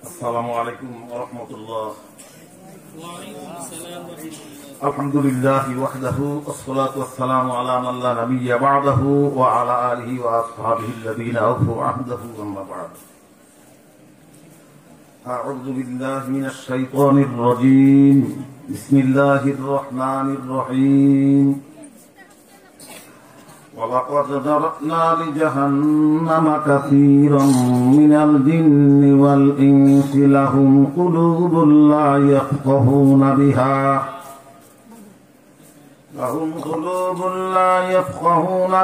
আসসালামু আলাইকুম ওয়া রাহমাতুল্লাহ। আলহামদুলিল্লাহি ওয়াহদাহু ওয়াসসালাতু ওয়াসসালামু আলা মান লা নাবিয়্যা বা'দাহু ওয়া আলা আলিহি ওয়া আসহাবিহি আল্লাযীনা আওফু আহদাহু আম্মা বা'দ। আউযু বিল্লাহি মিনাশ শাইতানির রাজীম। বিসমিল্লাহির রাহমানির রাহিম। وَلَقَدْ ذَرَأْنَا لِجَهَنَّمَ كَثِيرًا مِنَ الْجِنِّ وَالْإِنسِ لَهُمْ قُلُوبٌ لَا يَفْقَهُونَ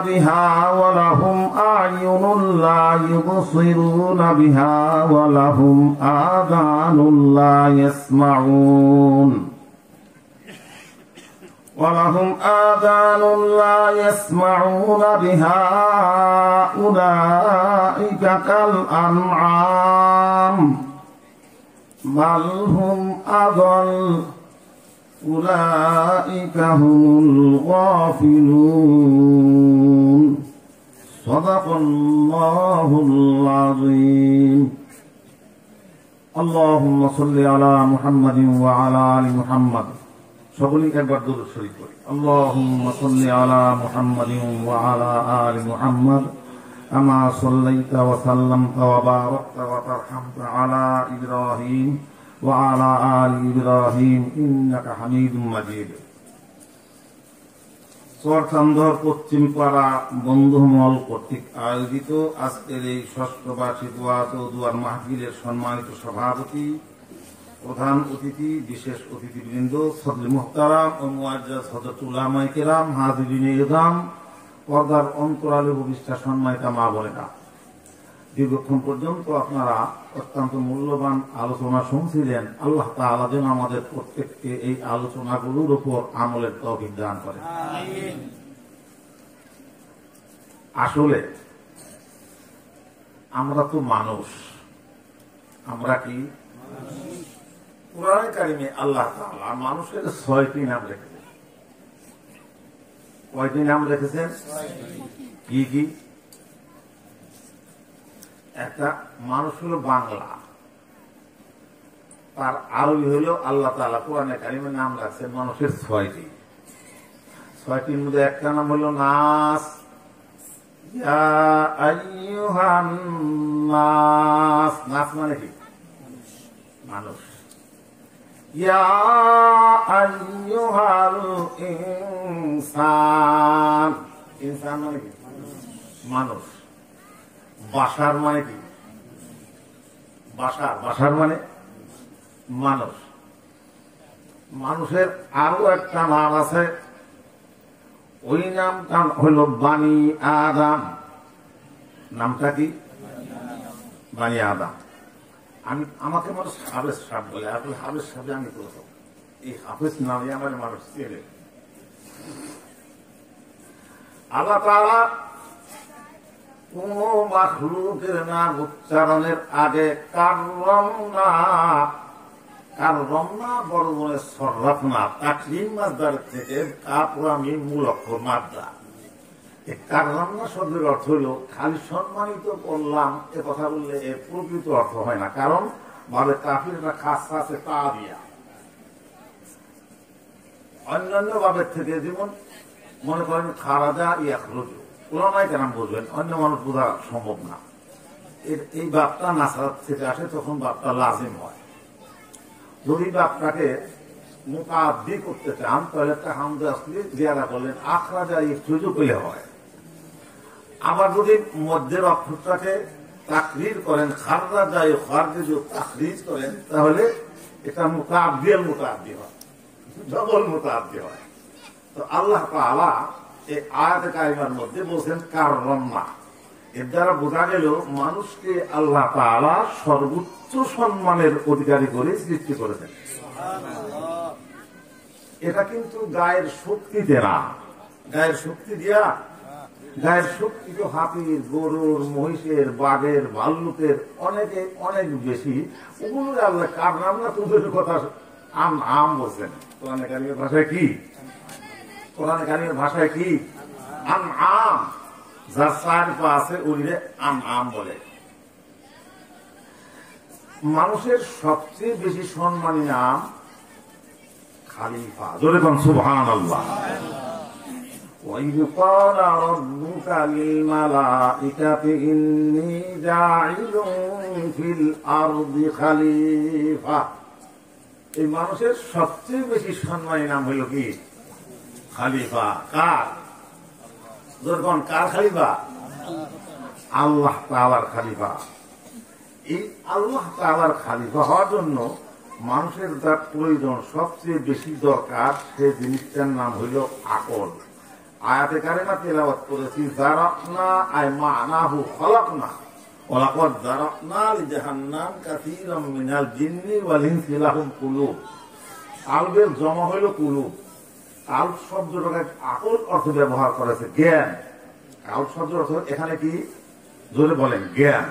بِهَا وَلَهُمْ أَعْيُنٌ لَا يُبْصِرُونَ بِهَا وَلَهُمْ آذَانٌ لَا يسمعون بها أولئك كالأنعام بل هم أضل أولئك هم الغافلون صدق الله العظيم اللهم صل على محمد وعلى آل محمد সকলেই একবার দরুদ শরীফ পড়ি। আল্লাহুম্মা সাল্লি আলা মুহাম্মাদিন ওয়া আলা আলি মুহাম্মাদ কামা সাল্লাইতা ওয়া সাল্লামতা ওয়া বারাকতা ওয়া তারহামতা আলা ইব্রাহিম ওয়া আলা আলি ইব্রাহিম ইন্নাকা হামিদুম মাজিদ। চরচান্দর পশ্চিম পাড়া বন্ধুমহল কর্তৃক আয়োজিত আজকের এই ষষ্ঠ বার্ষিক ওয়াজ ও দুয়ার মাহফিলের সম্মানিত সভাপতি, প্রধান অতিথি, বিশেষ অতিথিবৃন্দ, সদরুল মুহতারাম ও মুআজ্জাজ হযরত উলামায়ে কেরাম, হাজিরিনে ইকরাম, পর্দার অন্তরালে উপবিষ্টা সম্মানিতা মা বোনেরা, দীর্ঘক্ষণ পর্যন্ত আপনারা অত্যন্ত মূল্যবান আলোচনা শুনছিলেন। আল্লাহ তাআলা যেন আমাদের প্রত্যেককে এই আলোচনাগুলোর উপর আমলের তৌফিক দান করেন। আসলে আমরা তো মানুষ, আমরা কি কুরআনে কারিমে আল্লাহ তাআলা মানুষের ৬টি নাম রেখেছেন। কয়টি নাম রেখেছেন? কি কি? একটা মানুষ হলো বাংলা, তার আরবি হলো আল্লাহ তাআলা কুরআনে কারিমে নাম রাখছেন মানুষের ৬টি। ৬টির মধ্যে একটা নাম হলো নাস। ইয়া আইয়ুহান নাস, নাস মানে কি? মানুষ। ইয়া আইয়ুহাল ইনসান, ইনসান মানে কি? মানুষ। বাশার মানে কি? বাশার মানে মানুষ। মানুষের আরো একটা নাম আছে, ওই নামটা হলো বানি আদম। নামটা কি? বানি আদম। আমাকে মানুষ হাফেজ সাহেব বলে, আসলে হাফেজ সাহেব আমি প্রথম, এই হাফেজ নামে আমার মানুষ চেনে। আল্লাহ তাআলা কোন মাখলুকের নাম উচ্চারণের আগে কাররামনা বড় বড় সররাফনা তাকলিম মাসদার থেকে কাপুরা মিম মূল অক্ষর মাদ্দা। এই কাররামনা শব্দের অর্থ হলো খালি সম্মানিত করলাম, এ কথা বললে এর প্রকৃত অর্থ হয় না, কারণ বলে কাফিররা খাস আছে তা দিয়া। অন্যান্য ভাবের থেকে যেমন মনে করেন খারাজা ইয়াখরুজু, ওলামায়ে কেরাম বলবেন, অন্য মানুষ বোঝা সম্ভব না। এই বাপটা নাসারাত থেকে আসে, তখন বাপটা লাজিম হয়। যদি বাপটাকে মুতাআদ্দি করতে চান তাহলে একটা হামজা আসলে জিয়াদা করলেন, আখরাজা ইয়াখরুজু পেলে হয়। আবার যদি মধ্যের অক্ষরটাকে তাকরীর করেন, খাররাজা ইয়াখরুজু তাকরীজ করেন, তাহলে এটা মুতাআদ্দি হয়, ডবল মুতাআদ্দি হয়। তো আল্লাহ তাআলা এই আয়াতে কারিমার মধ্যে বলছেন কাররামনা। এর দ্বারা বোঝা গেল মানুষকে আল্লাহ তাআলা সর্বোচ্চ সম্মানের অধিকারী করে সৃষ্টি করেছেন। এটা কিন্তু গায়ের শক্তিতে না, গায়ের শক্তি দিয়া, গায়ের শক্তি তো হাতির, গরুর, মহিষের, বাঘের, ভাল্লুকের অনেক বেশি। ওগুলো আল্লাহ কাররামনা তোদের কথা আম বলছেন। কোরআনে কারিমের ভাষায় কি? কোরআনে কারিমের ভাষায় কি? আম। যার চার পা আছে উনিরে আম বলে। মানুষের সবচেয়ে বেশি সম্মানী নাম খালিফা। জোরে কোন সুবহানাল্লাহ। وَإِذْ قَالَ رَبُّكَ لِلْمَلَائِكَةِ إِنِّي جَاعِلٌ فِي الْأَرْضِ خَلِيفَةً। এই মানুষের সবচেয়ে বেশি সম্মানী নাম হইল কি? খালিফা। কার? যখন কার খালিফা? আল্লাহ তাআলার খালিফা। এই আল্লাহ তাআলার খালিফা হওয়ার জন্য মানুষের যা প্রয়োজন, সবচেয়ে বেশি দরকার, সেই জিনিসটার নাম হইল আকল। আয়াতে কারিমা তেলাওয়াত করেছি, যারাকনা আই মানাহু খলাকনা ওয়ালাকাদ যারাকনা লিজাহান্নাম কাসীরাম মিনাল জিন্নি ওয়াল ইনসি লাহুম কুলুব। কালবের জমা হইল কুলুব। কাল শব্দটাকে আকল অর্থ ব্যবহার করেছে, জ্ঞান। কাল শব্দ অর্থ এখানে কি? জোরে বলেন, জ্ঞান।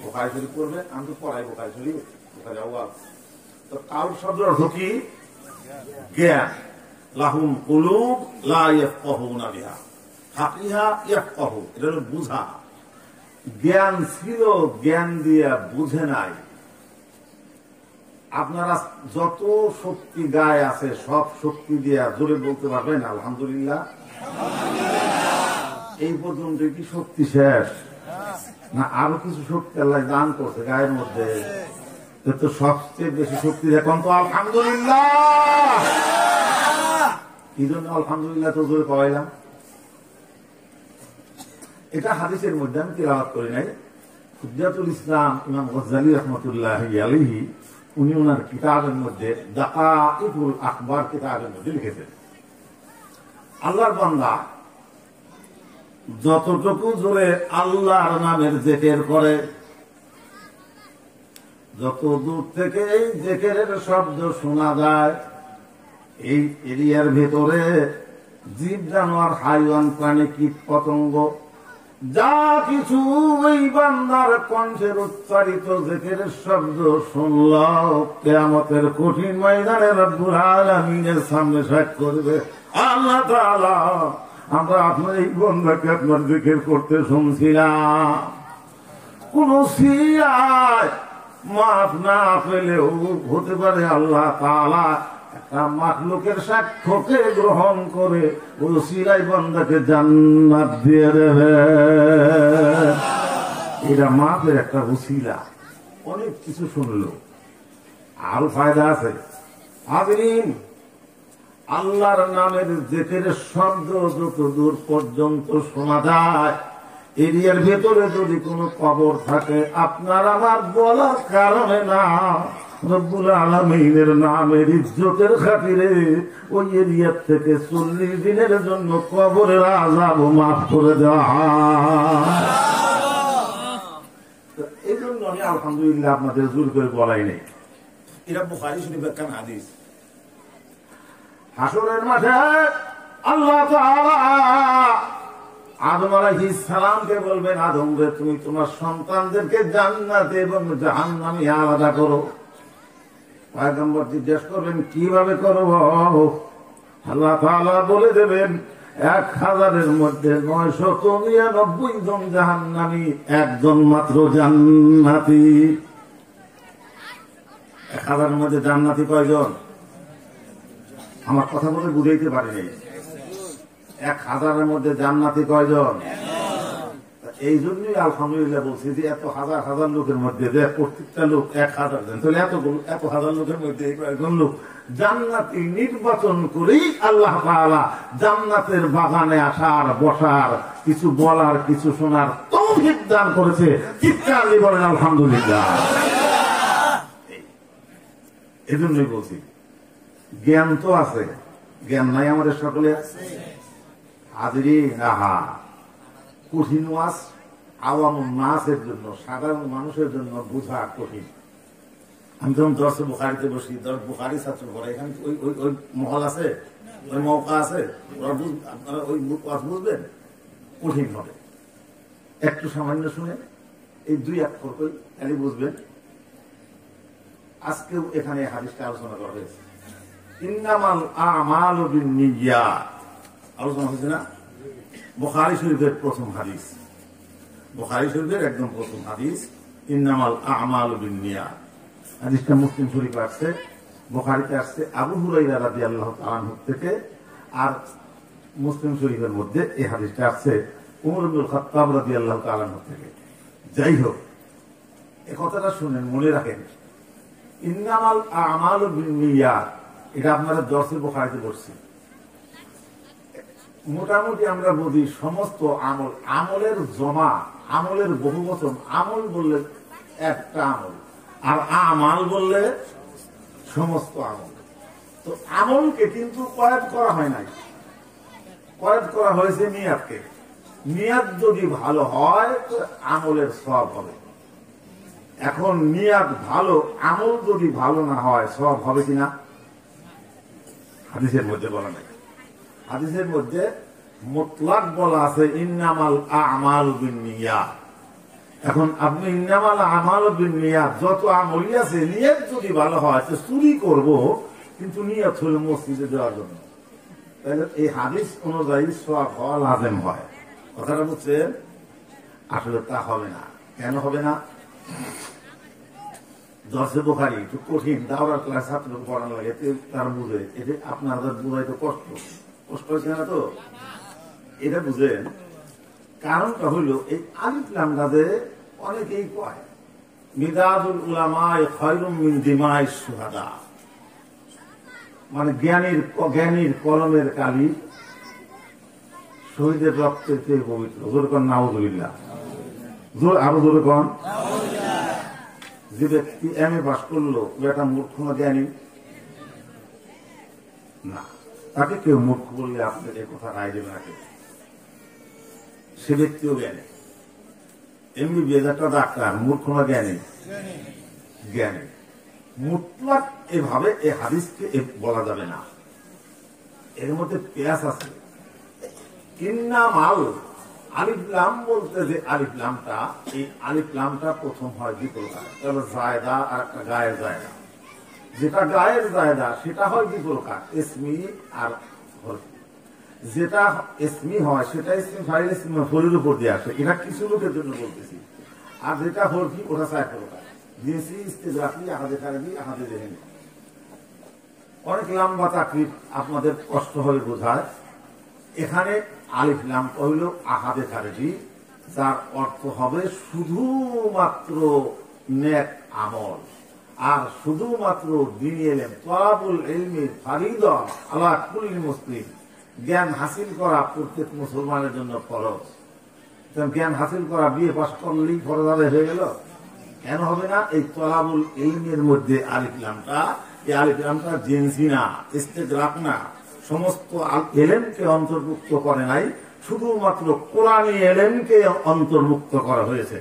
বোখারি শরীফ পড়বে, আমি তো পড়াই বোখারি শরীফ, বোখারি আওয়াজ। তো কাল শব্দ অর্থ কি? জ্ঞান। লাহুম কুলুব লা ইয়াফকাহুনা বিহা ফাকিহা ইয়াফকাহু, এটা হলো বুঝা। জ্ঞান ছিল, জ্ঞান দিয়া বুঝে নাই। আপনারা যত শক্তি গায়ে আছে সব শক্তি দিয়া জোরে বলতে পারবেন আলহামদুলিল্লাহ? এই পর্যন্ত কি শক্তি শেষ? না আরো কিছু শক্তি আল্লাহ দান করছে গায়ের মধ্যে? তো সবচেয়ে বেশি শক্তি এখন তো আলহামদুলিল্লাহ। এই জন্য আলহামদুলিল্লাহ তো জোরে পাওয়াইলাম। এটা হাদিসের মধ্যে আমি তেলাওয়াত করি নাই। হুজ্জাতুল ইসলাম ইমাম গজ্জালী রাহমাতুল্লাহি আলাইহি উনি ওনার কিতাবের মধ্যে দাকাইকুল আখবার কিতাবের মধ্যে লিখেছেন, আল্লাহর বান্দা যতটুকু জোরে আল্লাহর নামের জিকির করে, যত দূর থেকে এই জিকিরের শব্দ শোনা যায়, এই এরিয়ার ভেতরে জীব জানোয়ার, হাইওয়ান, প্রাণী, কীট পতঙ্গ যা কিছু এই বান্দার কণ্ঠের উচ্চারিত জিকিরের শব্দ শুনল, কিয়ামতের কঠিন ময়দানে রব্বুল আলামিনের সামনে সাক্ষ্য করবে, আল্লাহ তাআলা আমরা আপনার এই বান্দাকে আপনার জিকির করতে শুনছিলাম। কোন সিয়ায় মাফ না পেলেও হতে পারে আল্লাহ তাআলা একটা মাখলুকের সাক্ষ্যকে গ্রহণ করে ওই সিরাই বান্দাকে জান্নাত দিয়ে দেবে। এটা মাফের একটা উসিলা। অনেক কিছু শুনলো, আরো ফায়দা আছে। হাজরিন, আল্লাহর নামের জিকিরের শব্দ যত দূর পর্যন্ত শোনা যায়, এরিয়ার ভেতরে যদি কোনো কবর থাকে, আপনার আমার বলার কারণে না, রব্বুল আলামিনের নামের ইজ্জতের খাতিরে ওই এরিয়ার থেকে 40 দিনের জন্য কবরের আযাব মাফ করে দেওয়া হয়। এই জন্য আমি আলহামদুলিল্লাহ আপনাদের জোর করে বলাই নেই। এটা বুখারী শরীফের একটা হাদিস। হাসরের মাঠে আল্লাহ তাআলা আদম আলাইহিস সালামকে বলবেন, আদম রে, তুমি তোমার সন্তানদেরকে জান্নাতে এবং জাহান্নামে আলাদা করো। পয়গম্বর জিজ্ঞেস করবেন, কিভাবে করব? আল্লাহ তাআলা বলে দেবেন, 1000-এর মধ্যে 999 জন জাহান্নামী, একজন মাত্র জান্নাতি। 1000-এর মধ্যে জান্নাতি কয়জন? আমার কথা বলে বুঝাইতে পারিনি। 1000-এর মধ্যে জান্নাতি কয়জন? এই জন্যই আলহামদুলিল্লাহ বলছি যে এত হাজার হাজার লোকের মধ্যে যে প্রত্যেকটা লোক 1000 জন, তাহলে এত হাজার লোকের মধ্যে কয়েকজন লোক জান্নাতি নির্বাচন করেই আল্লাহ তাআলা জান্নাতের বাগানে আসার, বসার, কিছু বলার, কিছু শোনার তৌফিক দান করেছে। চিৎকার দিয়ে বলেন আলহামদুলিল্লাহ। এই জন্যই বলছি, জ্ঞান তো আছে, জ্ঞান নাই আমাদের সকলে আছে। হাজরিন, আহা, কঠিন ওয়াজ আওয়ামুন নাসের জন্য, সাধারণ মানুষের জন্য বোঝা কঠিন। আমি যখন দর্শে বুখারিতে বসি, বুখারি ছাত্র পড়ে, এখানে ওই মহল আছে, ওই মৌকা আছে, আপনারা ওই ওয়াজ বুঝবেন, কঠিন হবে। একটু সামান্য শুনে এই 2 অক্ষর কই খালি বুঝবেন। আজকেও এখানে হাদিসটা আলোচনা করা হয়েছে, ইন্নামাল আমালু বিন্নিয়াত, আলোচনা হয়েছে না? বুখারী শরীফের প্রথম হাদিস, বুখারী শরীফের একদম প্রথম হাদিস, ইন্নামাল আমালু বিন্নিয়াত। হাদিসটা মুসলিম শরীফে আসছে, বুখারীতে আসছে আবু হুরায়রা রাদিয়াল্লাহু তাআলা আনহু থেকে, আর মুসলিম শরীফের মধ্যে এই হাদিসটা আসছে উমর ইবনুল খাত্তাব রাদিয়াল্লাহু তাআলা আনহু থেকে। যাই হোক, এই কথাটা শুনেন, মনে রাখেন, ইন্নামাল আমালু বিন্নিয়াত, এটা আপনারা দর্শে বুখারীতে পড়ছি। মোটামুটি আমরা বুঝি সমস্ত আমল, আমলের জমা, আমলের বহু বচন। আমল বললে একটা আমল, আর আমাল বললে সমস্ত আমল। তো আমলকে কিন্তু কয়েদ করা হয় নাই, কয়েদ করা হয়েছে নিয়াতকে। নিয়াত যদি ভালো হয় তো আমলের সওয়াব হবে। এখন নিয়াত ভালো, আমল যদি ভালো না হয় সওয়াব হবে কিনা হাদিসের মধ্যে বলা নাই। হাদিসের মধ্যে মুতলাক বলা আছে ইন্নামাল আমালু বিন্নিয়াত। এখন আপনি ইন্নামাল আমালু বিন্নিয়াত, যত আমলই আছে, নিয়ত যদি ভালো হয় তো চুরি করব, কিন্তু নিয়ত হলো মসজিদে যাওয়ার জন্য, তাহলে এই হাদিস অনুযায়ী সওয়াব হওয়া লাজেম হয়। কথাটা বুঝছেন? আসলে তা হবে না। কেন হবে না? দর্শে বুখারী একটু কঠিন, দাওরার ক্লাস ছাত্রকে পড়ানো লাগে, তার বুঝে। এটা আপনাদের বুঝাইতে কষ্ট হচ্ছে না তো? এটা বুঝেন, কারণটা হইল এই আলিফ লাম রাতে অনেকেই কয় মিদাদুল উলামায়ে খায়রুম মিন দিমাইশ শুহাদা, মানে জ্ঞানীর কলমের কালি শহীদের রক্তের চেয়ে পবিত্র। জোরে কন নাউযুবিল্লাহ, আরো জোরে কন। যে ব্যক্তি এমএ পাস করলো, এটা মূর্খ না জ্ঞানী না? তাকে কেউ মূর্খ বললে আপনার এই কথা রায় দেবে না কেউ। সে ব্যক্তিও জ্ঞানী। এমবিবিএস একটা ডাক্তার, মূর্খ না জ্ঞানী? জ্ঞানী। মুতলাক এভাবে এই হাদিসকে বলা যাবে না, এর মধ্যে পেঁয়াজ আছে। ইন্নামাল আলিফ লাম বলতে যে আলিফ লামটা, এই আলিফ লামটা প্রথম হয় দ্বিপ্রকার, তাহলে জায়দা আর একটা গায়ের জায়দা। যেটা গায়ের জায়দা সেটা হয় দ্বিপ্রকার, ইসমি আর হরফি। যেটা ইসমি হয় সেটা ইসমি ফাইল, ইসমি মাফউলের উপর দিয়ে আসে, এটা কিছু লোকের জন্য বলতেছি। আর যেটা হরফি ওটা 4 প্রকার, জিনসি, ইস্তিগরাকি, আহাদে কারবি, আহাদে জেহেনি। অনেক লম্বা তাকরীর, আপনাদের কষ্ট হবে বোঝায়। এখানে আলিফ লাম হইল আহাদে কারবি, যার অর্থ হবে শুধুমাত্র নেক আমল, আর শুধুমাত্র দ্বীনি ইলম, তালাবুল ইলমি ফারিদা আলা কুল্লি মুসলিম। জ্ঞান হাসিল করা প্রত্যেক মুসলমানের জন্য ফরজ। জ্ঞান হাসিল করা বিয়ে পাস করলেই ফরজ আদায় হয়ে গেল? কেন হবে না? এই তালাবুল ইলমের মধ্যে আলিফ লামটা, এই আলিফ লামটা জিনসি না, ইস্তিগরাক না, সমস্ত এলেমকে অন্তর্ভুক্ত করে নাই, শুধুমাত্র কোরআনী এলেমকে অন্তর্ভুক্ত করা হয়েছে।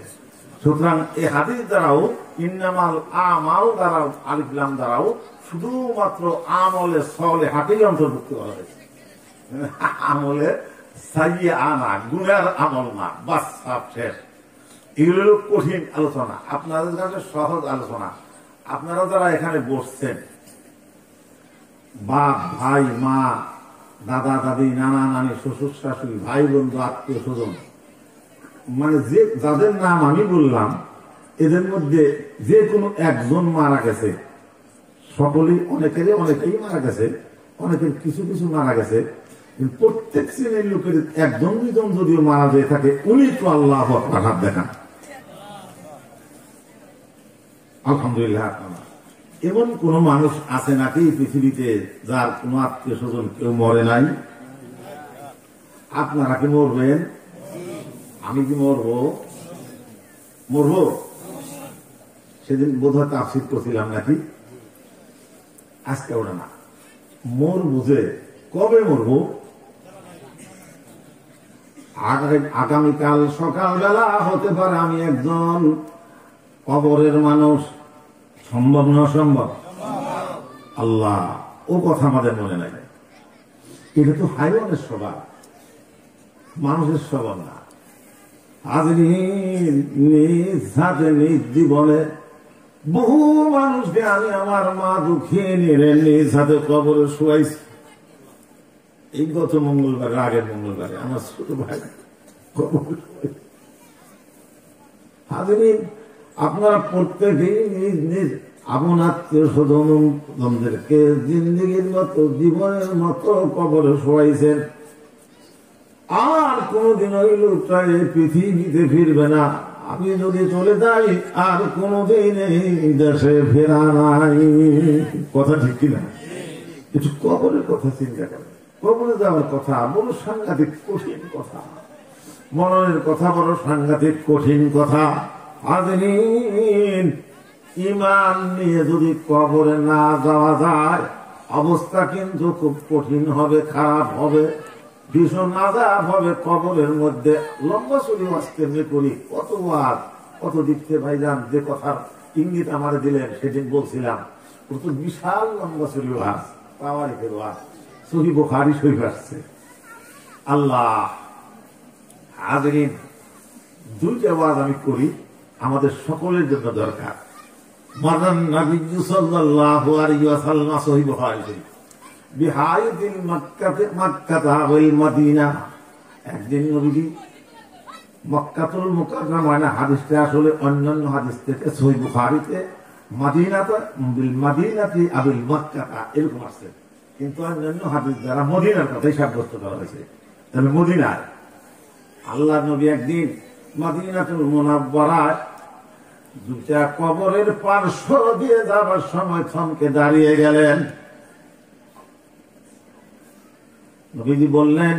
সুতরাং এই হাদিস দ্বারাও, ইন্নামাল আমাল দ্বারাও, আলিফ লাম দ্বারাও শুধুমাত্র আমলে সালেহাতেই অন্তর্ভুক্ত করা হয়েছে। আমলে সাইয়্যা না, গুনার আমল না, বাস সব শেষ। এগুলো কঠিন আলোচনা, আপনাদের কাছে সহজ আলোচনা। আপনারা যারা এখানে বসছেন, বাপ, ভাই, মা, দাদা, দাদি, নানা, নানি, শ্বশুর, শাশুড়ি, ভাই, বন্ধু, আত্মীয় স্বজন, মানে যে যাদের নাম আমি বললাম, এদের মধ্যে যে কোনো একজন মারা গেছে। সকলেই, অনেকেই মারা গেছে, অনেকের কিছু কিছু মারা গেছে। প্রত্যেক শ্রেণীর লোকের একজন দুজন যদিও মারা যেয়ে থাকে, উনি তো আল্লাহু আকবার হাত দেখান। আলহামদুলিল্লাহ। এমন কোন মানুষ আছে নাকি পৃথিবীতে যার কোন আত্মীয় স্বজন কেউ মরে নাই? আপনারা কি মরবেন? আমি কি মরবো? সেদিন বোধহয় তাফসীর করছিলাম নাকি, আজকে ওটা না। মরবো যে কবে মরবো? আগামীকাল সকালবেলা হতে পারে আমি একজন কবরের মানুষ। সম্ভব না অসম্ভব? আল্লাহ, ও কথা আমাদের মনে নাই। এটা তো হাইওয়ানের স্বভাব, মানুষের স্বভাব না। হাজরিন, নিজ হাতে নিজ জীবনে বহু মানুষকে আমি আমার মা দুঃখিয়ে নিয়ে নিজ হাতে কবরে শুয়াইছি। এই গত মঙ্গলবারে, আগের মঙ্গলবারে আমার ছোট ভাই কবরে শুয়াইছি। হাজরিন, আপনারা প্রত্যেকেই নিজ নিজ আপন আত্মীয় স্বজনদেরকে জিন্দগির মতো জীবনের মতো কবরে শোয়াইছেন। আর কোনদিন ওই লোকটা এই পৃথিবীতে ফিরবে না। আমি যদি চলে যাই আর কোনদিন এই দেশে ফেরা নাই। কথা ঠিক কিনা? একটু কবরের কথা চিন্তা করেন। কবরে যাওয়ার কথা বড় সাংঘাতিক কঠিন কথা, মরণের কথা বড় সাংঘাতিক কঠিন কথা। আদিন ইমান নিয়ে যদি কবরে না যাওয়া যায়, অবস্থা কিন্তু খুব কঠিন হবে, খারাপ হবে, ভীষণ আযাব হবে কবরের মধ্যে। লম্বা চুরি আসতে করি কত আর কত দিকতে ভাইজান যে কথার ইঙ্গিত আমার দিলেন সেদিন বলছিলাম, ও তো বিশাল লম্বা চুরি ওয়াজ, তাওয়ারিখের ওয়াজ, সহিহ বুখারী শরীফ আসছে। আল্লাহ হাজিরিন, দুইটা ওয়াজ আমি করি, আমাদের সকলের জন্য দরকার। মাদান নবী সাল্লাল্লাহু আলাইহি ওয়াসাল্লাম সহিহ বুখারী শরীফ বিহাইদিল মক্কাতা ওয়াল মদিনা। একদিন নবীজি মক্কাতুল মুকাররমা, না হাদিসটা আসলে অন্যান্য হাদিস থেকে সহিহ বুখারীতে মদিনাতে বিল মদিনাতি আবিল মক্কাতা এরকম আছে, কিন্তু অন্যান্য হাদিস দ্বারা মদিনার কথাই সাব্যস্ত করা হয়েছে। তবে মদিনায় আল্লাহ নবী একদিন মদিনাতুল মুনাওয়ারায় দুটা কবরের পার্শ্ব দিয়ে যাবার সময় থমকে দাঁড়িয়ে গেলেন। নবীজি বললেন,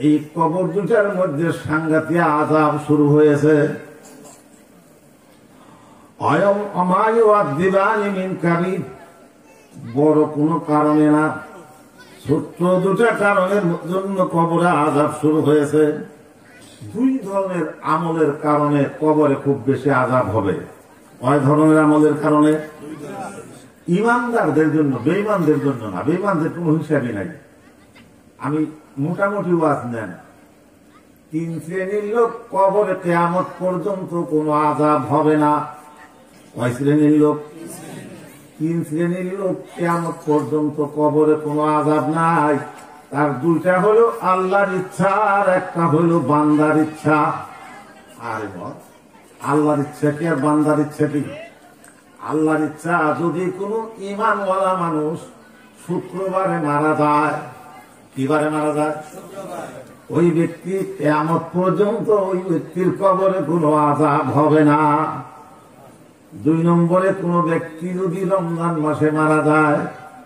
এই কবর দুটার মধ্যে সাংঘাতিক আযাব শুরু হয়েছে। বড় কোনো কারণে না, ছোট্ট দুটা কারণের জন্য কবরে আযাব শুরু হয়েছে। দুই ধরনের আমলের কারণে কবরে খুব বেশি আযাব হবে। কয় ধরনের আমলের কারণে? ইমানদারদের জন্য, বেঈমানদের জন্য না। বেঈমানদের কোনো হিসাবই নাই। আমি মোটামুটি ওয়াজ নেন, 3 শ্রেণীর লোক কবরে কিয়ামত পর্যন্ত কোনো আযাব হবে না। কয় শ্রেণীর লোক? 3 শ্রেণীর লোক কিয়ামত পর্যন্ত কবরে কোনো আযাব নাই। তার দুইটা হলো আল্লাহর ইচ্ছা আর একটা হলো বান্দার ইচ্ছা। আরে আল্লাহর ইচ্ছা কি আর বান্দার ইচ্ছা কি? আল্লাহর ইচ্ছা, যদি কোনো ঈমানওয়ালা মানুষ শুক্রবারে মারা যায়, কিবারে মারা যায়? ওই ব্যক্তি কিয়ামত পর্যন্ত ওই ব্যক্তির কবরে কোনো আযাব হবে না। 2 নম্বরে, কোন ব্যক্তি যদি রমজান মাসে মারা যায়,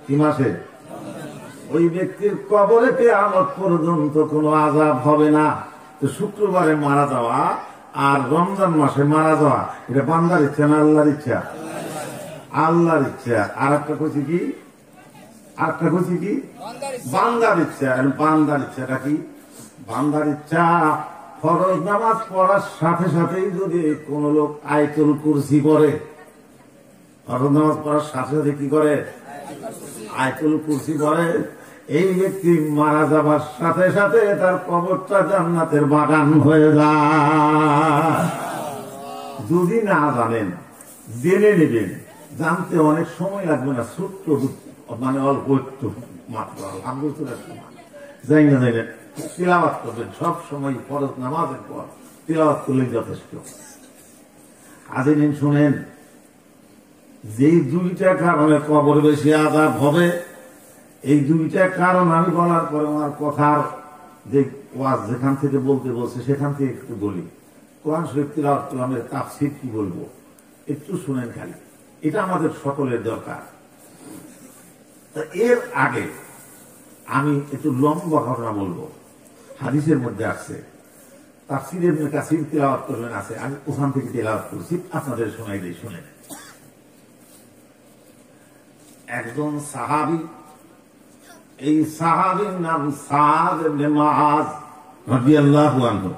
কি মাসে? ওই ব্যক্তির কবরে কিয়ামত পর্যন্ত কোনো আযাব হবে না। তো শুক্রবারে মারা যাওয়া আর রমজান মাসে মারা যাওয়া, এটা বান্দার ইচ্ছা না আল্লাহর ইচ্ছা? আল্লাহর ইচ্ছা। আর একটা কইছি কি? আরেকটা কইছি কি? বান্দার ইচ্ছা। বান্দার ইচ্ছাটা কি? বান্দার ইচ্ছা ফরজ নামাজ পড়ার সাথে সাথেই যদি কোন লোক আয়াতুল কুরসি পড়ে, ফরজ নামাজ পড়ার সাথে সাথে কি করে? আয়াতুল কুরসি পড়ে, এই ব্যক্তি মারা যাবার সাথে সাথে তার কবরটা জান্নাতের বাগান হয়ে যায়। যদি না জানেন, জেনে নেবেন। জানতে অনেক সময় লাগবে না, ছোট্ট মানে অল্প একটু মাত্র যাই না যাইলেন তিলাওয়াত করবেন। সব সময় ফরজ নামাজের পর তিলাওয়াত করলেই যথেষ্ট। আদিন শুনেন, যেই 2টা কারণে কবর বেশি আযাব হবে, এই 2টা কারণ আমি বলার পরে আমার কথার যে ওয়াজ যেখান থেকে বলতে বলছে সেখান থেকে একটু বলি। কোরআন শরীফ তিলাওয়াত করলে তাফসীর কি বলবো একটু শুনেন খালি, এটা আমাদের সকলের দরকার। এর আগে আমি একটু লম্বা ঘটনা বলবো। হাদিসের মধ্যে আছে, তাফসীর ইবনে কাসীর তিলাওয়াত করবেন আছে, আমি ওখান থেকে তিলাওয়াত করছি, আপনাদের শোনাই দিই, শুনেন। একজন সাহাবী, এই সাহাবীর নাম সাদ ইবনে মুআজ রাদিয়াল্লাহু আনহু।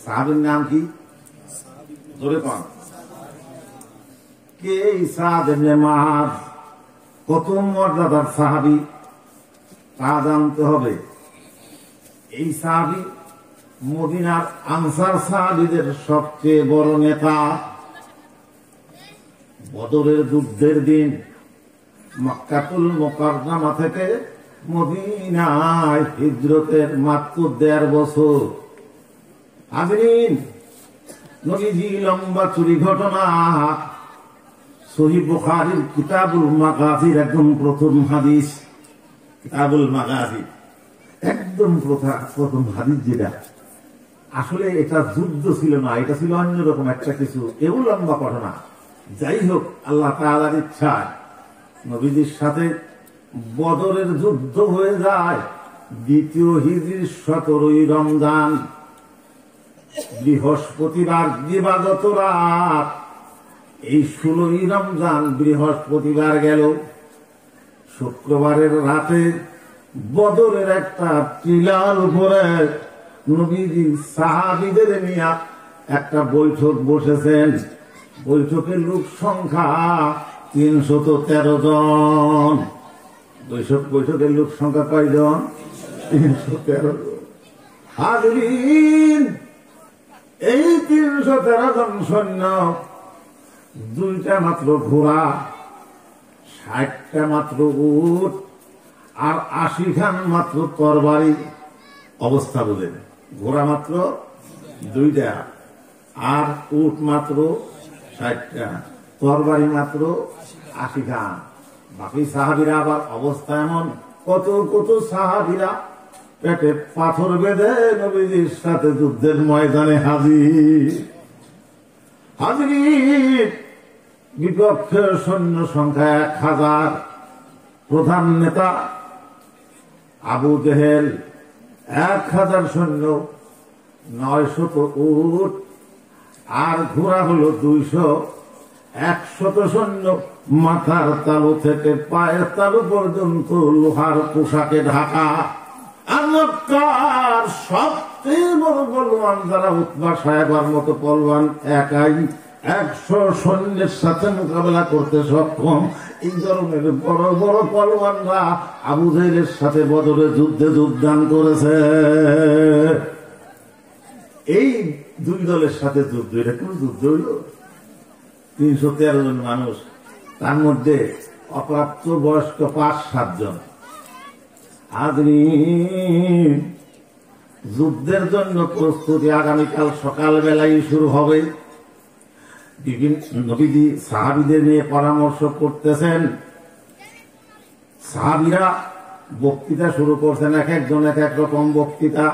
সাহাবীর নাম কি? জোরে কোন? কে এই সাদ ইবনে মুআজ? কত মর্যাদার সাহাবী তা জানতে হবে। এই সাহাবী মদিনার আনসার সাহাবীদের সবচেয়ে বড় নেতা। বদরের যুদ্ধের দিন মক্কাতুল মুকাররমা থেকে মদিনায় হিজরতের মাত্র 1.5 বছর। হাজরিন, নবীজি লম্বা চুরি ঘটনা সহিহ বুখারীর কিতাবুল মাগাজির একদম প্রথম হাদিস, কিতাবুল মাগাজি একদম প্রথম হাদিস যেটা, আসলে এটা যুদ্ধ ছিল না, এটা ছিল অন্যরকম একটা কিছু, এও লম্বা ঘটনা। যাই হোক, আল্লাহ তাআলার ইচ্ছায় নবীজির সাথে বদরের যুদ্ধ হয়ে যায় দ্বিতীয় হিজরির 17ই রমজান, বৃহস্পতিবার দিবাগত রাত। এই 16ই রমজান বৃহস্পতিবার গেল, শুক্রবারের রাতে বদরের একটা টিলার উপরে নবীজি সাহাবীদের নিয়ে একটা বৈঠক বসেছেন। বৈঠকের লোক সংখ্যা 313 জন। বৈঠকের লোক সংখ্যা কয়জন? 313 জন। হাজরিন, এই 313 জন সৈন্য, 2টা মাত্র ঘোড়া, 60টা মাত্র উট, আর 80 খান মাত্র তরবারি। অবস্থা বলেন, ঘোড়া মাত্র 2টা, আর উট মাত্র 60টা, তরবারি মাত্র 80 খান। বাকি সাহাবীরা আবার অবস্থা এমন, কত কত সাহাবীরা পেটে পাথর বেঁধে নবীজির সাথে যুদ্ধের ময়দানে হাজির। হাজির বিপক্ষের সৈন্য সংখ্যা 1000, প্রধান নেতা আবু জেহেল, 1000 সৈন্য, 900 উট, আর ঘোড়া হলো 200, 100 সৈন্য, মাথার তালু থেকে পায়ের তালু পর্যন্ত লোহার পোশাকে ঢাকা। আর সবচেয়ে বড় পলওয়ান যারা, উতবা সাহেবার মতো পলওয়ান একাই 100 সৈন্যের সাথে মোকাবেলা করতে সক্ষম। এই ধরনের বড় বড় পলওয়ানরা আবু জেহেলের সাথে বদরের যুদ্ধে যোগদান করেছে। এই 2 দলের সাথে যুদ্ধ, এটা কোন যুদ্ধ হইল? 313 জন মানুষ, তার মধ্যে অপ্রাপ্ত বয়স্ক 5-7 জন। যুদ্ধের জন্য প্রস্তুতি আগামীকাল সকালবেলায় শুরু হবে। নবীজি সাহাবীদের নিয়ে পরামর্শ করতেছেন। সাহাবীরা বক্তৃতা শুরু করছেন, এক একজন এক এক রকম বক্তৃতা,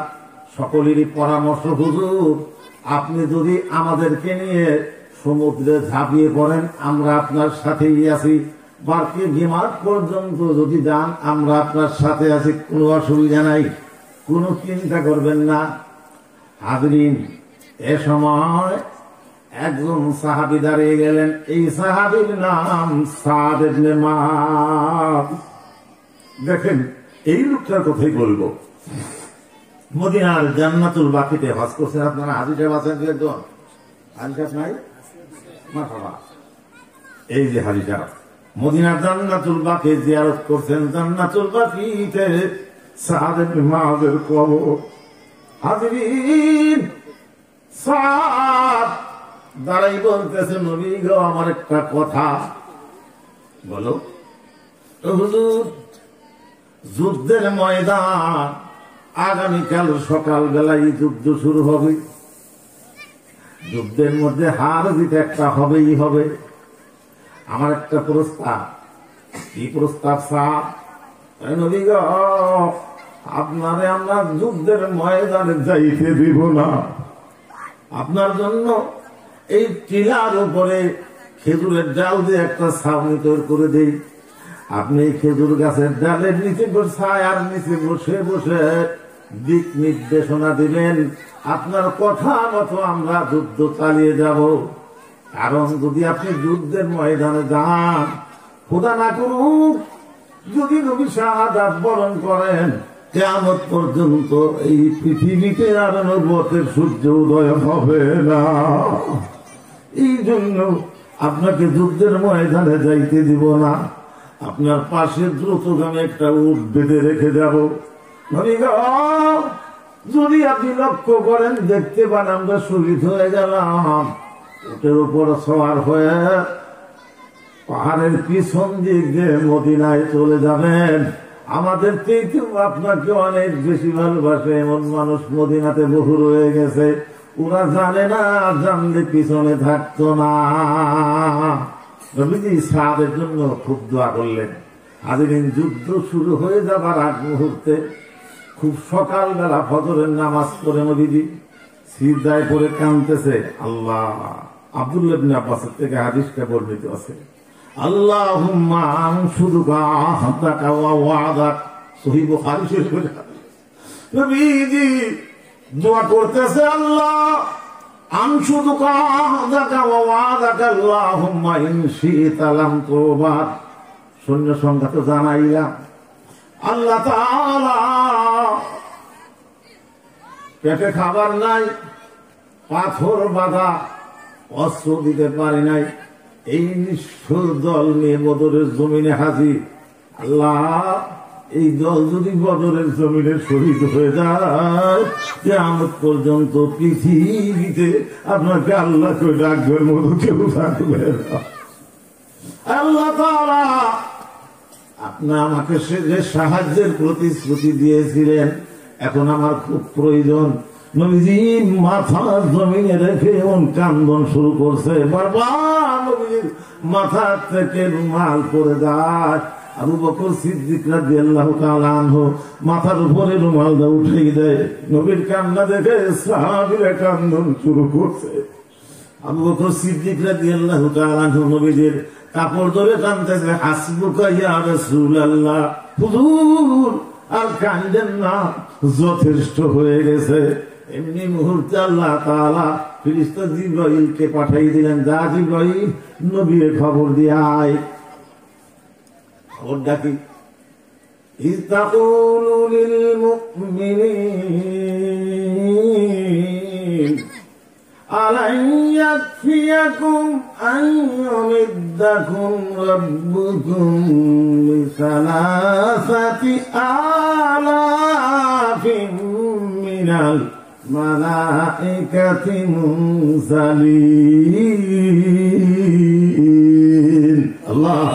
সকলেরই পরামর্শ, হুজুর আপনি যদি আমাদেরকে নিয়ে সমুদ্রে ঝাঁপিয়ে পড়েন, আমরা আপনার সাথেই আছি। বাকি বিমার পর্যন্ত যদি যান, আমরা আপনার সাথে আছি, কোনো অসুবিধা নাই, কোনো চিন্তা করবেন না। হাজরিন, এ সময় একজন সাহাবী দাঁড়িয়ে গেলেন। এই সাহাবীর নাম সাদ ইবনে মুআয। দেখেন, এই লোকটার কথাই বলবো। মদিনার জান্নাতুল বাকিতে হজ করছেন আপনারা। হাজী সাহেব আছেন একজন? হাজী সাহেব নাই? মারহাবা। এই যে হাজী সাহেব মদিনার জান্নাতুল বাকি জিয়ারত করছেন। জান্নাতুল বাকিতে সাদ ইবনে মুআযের কবর। হাজরিন, সাদ দাঁড়াই বলতেছে, নবী গো, আমার একটা কথা বলো। হুজুর, যুদ্ধের ময়দান, আগামীকাল সকালবেলায় যুদ্ধ শুরু হবে। যুদ্ধের মধ্যে হার জিত একটা হবেই হবে। আমার একটা প্রস্তাব। কি প্রস্তাব স্যার? নবী গো, আপনারে আমরা যুদ্ধের ময়দানে যাইতে দিব না। আপনার জন্য এই টিলার উপরে খেজুরের ডাল দিয়ে একটা ছাউনি তৈরি করে দেই। আপনি খেজুর গাছের ডালের নিচে ছায়ার নিচে বসে বসে দিক নির্দেশনা দিবেন। আপনার কথা মতো আমরা যুদ্ধ চালিয়ে যাব। কারণ যদি আপনি যুদ্ধের ময়দানে যান, খোদা না করুক, যদি নবী শাহাদাত বরণ করেন, কিয়ামত পর্যন্ত এই পৃথিবীতে আর নবুয়তের সূর্য উদয় হবে না। এই জন্য আপনাকে যুদ্ধের ময়দানে যাইতে দিব না। আপনার পাশে দ্রুতগামী একটা উট বেঁধে রেখে যাব। যদি আপনি লক্ষ্য করেন, দেখতে পান আমরা শহীদ হয়ে গেলাম, উটের উপর সওয়ার হয়ে পাহাড়ের পিছন দিক দিয়ে মদিনায় চলে যাবেন। আমাদের থেকেও আপনাকে অনেক বেশি ভালোবাসে এমন মানুষ মদিনাতে বহু রয়ে গেছে। ওরা জানে না, জানলে পিছনে থাকতো না। নবীজি সাদের জন্য খুব দোয়া করলেন। আদিন যুদ্ধ শুরু হয়ে যাবার আগ মুহূর্তে খুব সকালবেলা ফজরের নামাজ পড়ে নবীজি সিজদায় পড়ে কাঁদতেছে। আল্লাহ, আব্দুল্লাহ ইবনে আব্বাসের থেকে হাদিসটা বর্ণিত আছে, আল্লাহুম্মা আনশুদুকা আহদাকা ওয়া ওয়াদাক, সহিহ বুখারী শরীফের নবীজি দোয়া করতেছে, আল্লাহ আনশুদুকা আহদাকা ওয়া ওয়াদাকা আল্লাহুম্মা ইন শি'তা লাম তুবার। সৈন্য সংখ্যা তো জানাইলাম, আল্লাহ তাআলা পেটে খাবার নাই, পাথর বাঁধা, অস্ত্র দিতে পারি নাই, এই নিষ্ঠুর দল নিয়ে বদরের জমিনে হাজির। আল্লাহ, এই দল যদি বদরের জমিনে শহীদ হয়ে যায়, কিয়ামত পর্যন্ত পৃথিবীতে আপনাকে আল্লাহ করে ডাকবেন মতো কেউ থাকবে না। আল্লাহ তাআলা আপনি আমাকে সে যে সাহায্যের প্রতিশ্রুতি দিয়েছিলেন, এখন আমার খুব প্রয়োজন। নবীজি মাথা জমিনে রেখে এমন কান্দন শুরু করছে, বারবার নবীজির মাথা থেকে রুমাল পড়ে যায়। আবু বকর সিদ্দিক রাদিয়াল্লাহু তাআলা আনহু মাথার উপরে রুমালটা উঠিয়ে দেয়। নবীর কান্না দেখে সাহাবীরা কান্দন শুরু করছে। আবু বকর সিদ্দিক রাদিয়াল্লাহু তাআলা আনহু নবীজির কাপড় ধরে কাঁদতেছে, হাসবুকা ইয়া রাসূলুল্লাহ, হুজুর আর কাঁদেন না, যথেষ্ট হয়ে গেছে। এমনি মুহূর্তে আল্লাহ তাআলা ফেরেশতা জিবরাইলকে পাঠিয়ে দিলেন, যা জিবরাইল নবীর খবর দিয়ে আয়। খবরটা কি? ইস্তাকুলু লিল মুমিনিন আলাই ইয়াকফিয়াকুম আন ইউমিদ্দাকুম রাব্বুকুম বিসালাসাতি আলাফিন মিনাল মালাইকাতি মুনজালিন। আল্লাহ,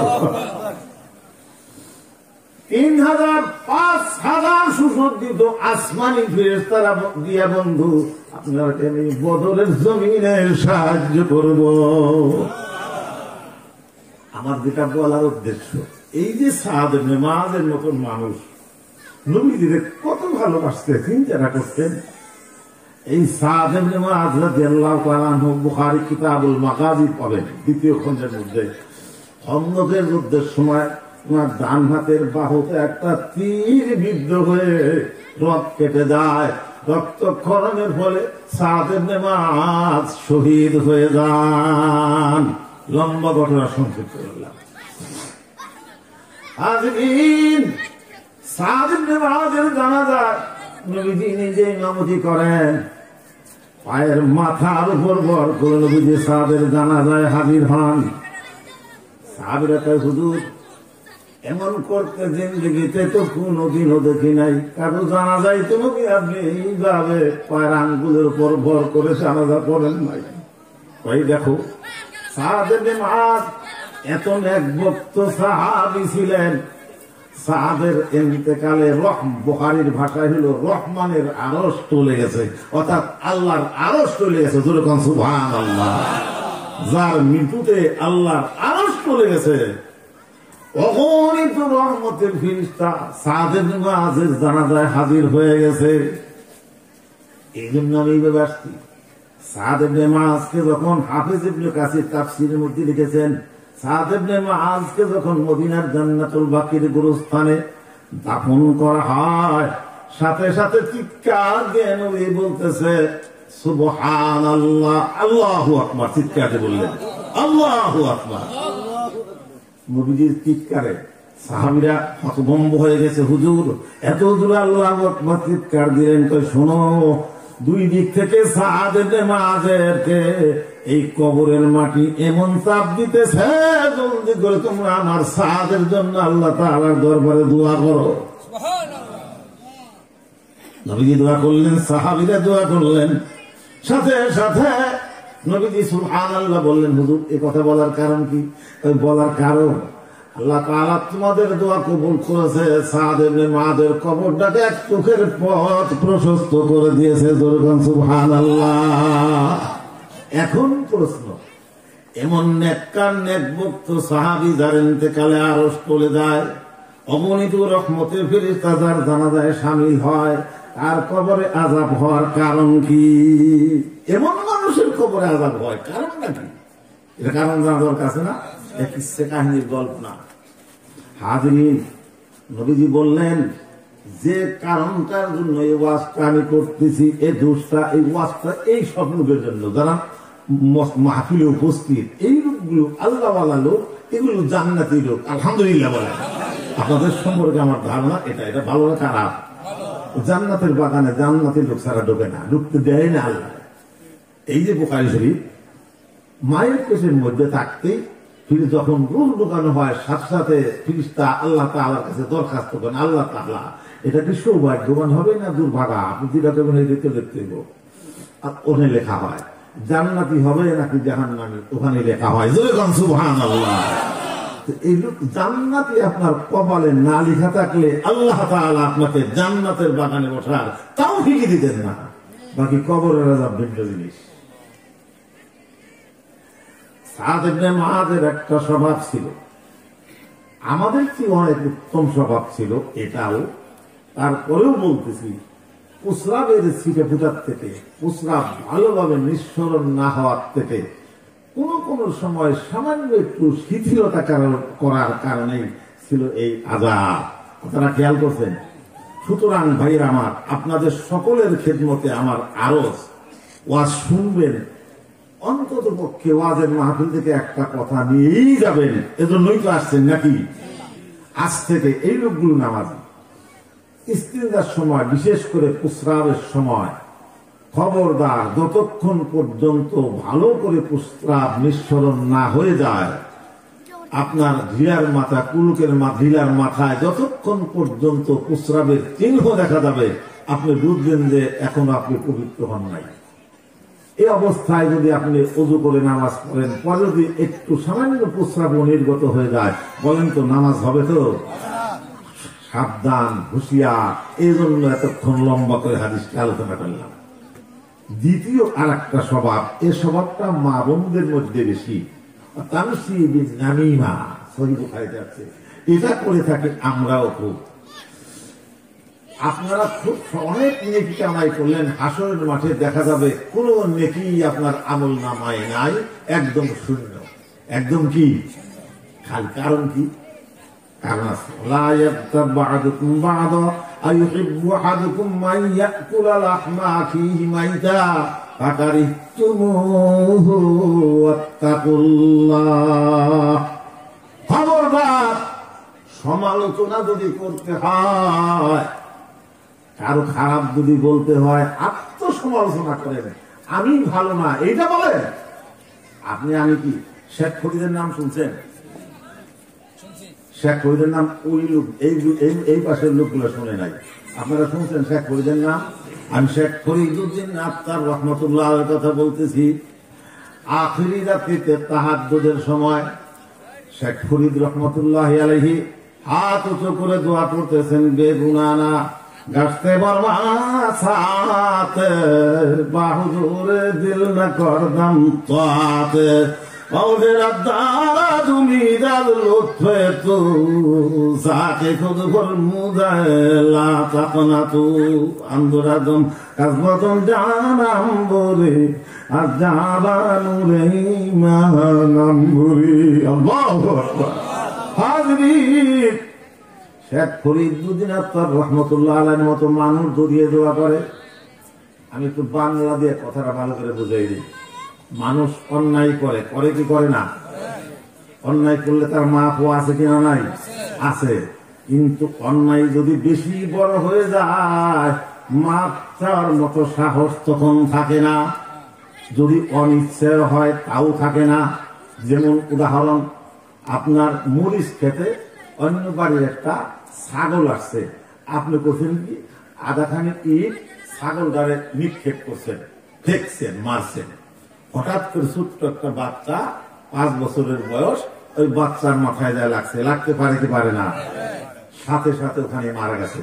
3000 5000 সুসজ্জিত আসমানি ফেরেশতারা দিয়া, বন্ধু আপনাকে আমি বদরের জমিনে সাহায্য করব। আমার যেটা বলার উদ্দেশ্য, এই যে সাদ ইবনে মুআযের মতন মানুষ নবীজিকে কত ভালোবাসতে চিন্তা করতেন। এই সাদ ইবনে মুআয রাদিয়াল্লাহু তাআলা আনহু বুখারী কিতাবুল মাগাজি পাবেন, দ্বিতীয় খণ্ডের মধ্যে। খন্দকের যুদ্ধের সময় ওনার ডান হাতের বাহুতে একটা তীর বিদ্ধ হয়ে রক্ত কেটে যায়। রক্তক্ষরণের ফলে সাদ ইবনে মুআয শহীদ হয়ে যান। লম্বা ঘটনা সংক্ষিপ্ত করলাম। আজমিন সাদ ইবনে মুআযের জানাজায় নবীজি নিজে ইমামতি করেন। পায়ের মাথার উপর ভর করে নবীজি সাদের জানাজায় হাজির হন। সাহাবীরা কয়, হুজুর এমন করতে জিন্দেগিতে তো কোনোদিনও দেখি নাই, কারো জানাজায় তো নবী আপনি এইভাবে পায়ের আঙ্গুলের উপর ভর করে জানাজা পড়েন নাই। ওই দেখো, সাদ ইবনে মুআয এত নেকবক্ত সাহাবী ছিলেন। সাহাবের ইন্তেকালে বুখারীর ভাষায় হলো রহমানের আরশ চলে গেছে, অর্থাৎ আল্লাহর আরশ চলে গেছে। যেরকম সুবহানাল্লাহ, যার মৃত্যুতে আল্লাহর আরশ চলে গেছে, অগণিত রহমতের ফেরেশতা সাদ ইবনে মুআযের জানাজায় হাজির হয়ে গেছে। এই জন্য আমি ব্যস্ত। সাদ ইবনে মুআযকে যখন হাফেজ ইবনে কাসির তাফসীরের মধ্যে লিখেছেন, সাদ ইবনে মুআযকে যখন মদিনার জান্নাতুল বাকির গোরস্থানে দাফন করা হয়, সাথে সাথে চিৎকার দিয়ে নবী বলতেছে সুবহানাল্লাহ, আল্লাহু আকবার। চিৎকার দিয়ে বললেন আল্লাহু আকবার। নবীজির চিৎকারে সাহাবীরা হতভম্ব হয়ে গেছে। হুজুর এত জোরে আল্লাহু আকবার চিৎকার দিলেন। তো শোনো, দুই দিক থেকে সাদ ইবনে মুআযকে এই কবরের মাটি এমন চাপ দিতেছে, জলদি করে তোমরা আমার সাদের জন্য আল্লাহ তাআলার দরবারে দোয়া করো। নবীজি দোয়া করলেন, সাহাবীরা দোয়া করলেন, সাথে সাথে নবীজি সুবহানাল্লাহ বললেন। হুজুর এই কথা বলার কারণ কি? বলার কারণ আল্লাহ তাআলা তোমাদের দোয়া কবুল করেছে, সাদ ইবনে মুআযের কবরটাকে এক চোখের পথ প্রশস্ত করে দিয়েছে। যেরকম সুবহানাল্লাহ। এখন প্রশ্ন, এমন নেককার নেকভক্ত সাহাবী যার ইন্তেকালে আরশ চলে যায়, অগণিত রহমতের ফেরেশতা যার জানাজায় শামিল হয়, আর কবরে আযাব হওয়ার কারণ কি? এমন মানুষের কবরে আযাব হয়, কারণ নাকি? এটা কারণ জানা দরকার আছে না? এক কিসসা কাহিনীর গল্প না। হাজরিন, নবীজি বললেন যে কারণটার জন্য এই ওয়াজটা আমি করতেছি, এই দোষটা, এই ওয়াজটা এই সব লোকের জন্য যারা মাহফিলে উপস্থিত, এই লোকগুলো আল্লাহওয়ালা লোক, এগুলো জান্নাতি লোক। আলহামদুলিল্লাহ বলে। আপনাদের সম্পর্কে আমার ধারণা এটা ভালো না খারাপ? জান্নাতের বাগানে জান্নাতের লোক ছাড়া ঢোকে না, ঢুকতে দেয় না আল্লাহ। এই যে বুখারী শরীফ, মায়ের পেটের মধ্যে থাকতেই ফিরে যখন রূহ ঢুকানো হয়, সাথে সাথে ফিরিস্তা আল্লাহ তাআলার কাছে দরখাস্ত করেন, আল্লাহ তাআলা এটা কি সৌভাগ্যবান হবে না দুর্ভাগা? আপনি যেটা করবেন দেখতে দেখতে ওখানে লেখা হয় জান্নাতি হবে নাকি জাহান্নামী, ওখানে লেখা হয়। সুবহানাল্লাহ। এই লোক জান্নাতি আপনার কপালে না লেখা থাকলে আল্লাহ তাআলা আপনাকে জান্নাতের বাগানে বসার তাও ফিকে দিতেন না। বাকি কবরের আযাব ভিন্ন জিনিস। সাদ ইবনে মুআযের একটা স্বভাব ছিল, আমাদের চেয়ে অনেক উত্তম স্বভাব ছিল এটাও। তারপরেও বলতেছি, প্রস্রাবের ছিটে ফুটার থেকে, প্রস্রাব ভালোভাবে নিঃসরণ না হওয়ার থেকে কোন কোন সময় সামান্য একটু শিথিলতা করার কারণেই ছিল এই আযাব। আপনারা খেয়াল করছেন? সুতরাং ভাইরা আমার, আপনাদের সকলের খেদমতে আমার আরজ, ওয়াজ শুনবেন, অন্তত পক্ষে ওয়াজের মাহফিল থেকে একটা কথা নিয়েই যাবেন। এজন্যই তো আসছেন নাকি? আজ থেকে এই লোকগুলো নামাজ ইস্তিনজার সময়, বিশেষ করে প্রস্রাবের সময়, খবরদার যতক্ষণ পর্যন্ত ভালো করে প্রস্রাব নিঃসরণ না হয়ে যায়, আপনার ঢিলার মাথা, কুলুকের ঢিলার মাথায় যতক্ষণ পর্যন্ত প্রস্রাবের চিহ্ন দেখা যাবে, আপনি বুঝবেন যে এখন আপনি পবিত্র হন নাই। এই অবস্থায় যদি আপনি ওযু করে নামাজ পড়েন, পরে যদি একটু সামান্য প্রস্রাব নির্গত হয়ে যায়, বলেন তো নামাজ হবে? তো সাবধান, হুঁশিয়ার। এই জন্য এতক্ষণ লম্বা করে হাদিসটা আলোচনা করলাম। দ্বিতীয় আর একটা স্বভাব, এই স্বভাবটা মা বোনদের মধ্যে বেশি, এটা করে থাকে আমরাও খুব। আপনারা খুব অনেক নেকি কামাই করলেন, হাসরের মাঠে দেখা যাবে কোন নেকি আপনার আমল নামায় নাই, একদম শূন্য, একদম কি খালি। কারণ কি? কারণ আছে, লা ইয়াগতাব বা'দুকুম বা'দা আইয়ুহিব্বু আহাদুকুম মান ইয়াকুলা লাহমা আখিহি মাইতা ফাকারিহতুমুহু ওয়াত্তাকুল্লাহ। খবরদার, সমালোচনা যদি করতে হয়, কারো খারাপ যদি বলতে হয়, আত্মসমালোচনা করেন। আমি ভালো না এইটা বলেন আপনি। আমি কি শেখ ফরিদের নাম শুনছেন? শেখ ফরিদের নাম ওই লোক, এই পাশের লোকগুলো শুনে নাই। আপনারা শুনছেন শেখ ফরিদের নাম? আমি শেখ ফরিদুদ্দিন আত্মার রহমতুল্লাহ কথা বলতেছি। আখিরি রাত্রিতে তাহাজ্জুদের সময় শেখ ফরিদ রহমতুল্লাহ আলাইহি হাত উঁচু করে দোয়া করতেছেন, বেগুনানা গাছতে বর্মা সাথে বাহুজুরে দিল না করদম তাতে ওদের দ্বারা তুমি দাল লুৎফে তু সাকে খুদ ফর মুদালা তাকনা তু আন্দরাদম কাজবতন জানাম বলে আর জাবানুরে ইমানাম বলে। আল্লাহু আকবার। হাজরিন, শেখ ফরিদুদ্দিন আত্মার রহমতুল্লাহ আলাইহির মতো মানুষ জড়িয়ে দোয়া করে। আমি একটু বাংলা দিয়ে কথাটা ভালো করে বুঝাই দিই। মানুষ অন্যায় করে, করে কি করে না? অন্যায় করলে তার মাপ আছে কিনা? নাই, আছে। কিন্তু অন্যায় যদি বেশি বড় হয়ে যায়, মাপ চাওয়ার মতো সাহস তখন থাকে না। যদি অনিচ্ছে হয় তাও থাকে না। যেমন উদাহরণ, আপনার মরিচ খেতে অন্য বাড়ির একটা ছাগল আসছে, আপনি করছেন কি আধাখানি ইট ছাগলটারে নিক্ষেপ করছেন, ফেকছেন, মারছেন। হঠাৎ করে ছোট্ট একটা বাচ্চা, 5 বছরের বয়স, ওই বাচ্চার মাথায় যায় লাগছে। লাগতে পারে কি পারে না? সাথে সাথে ওখানে মারা গেছে।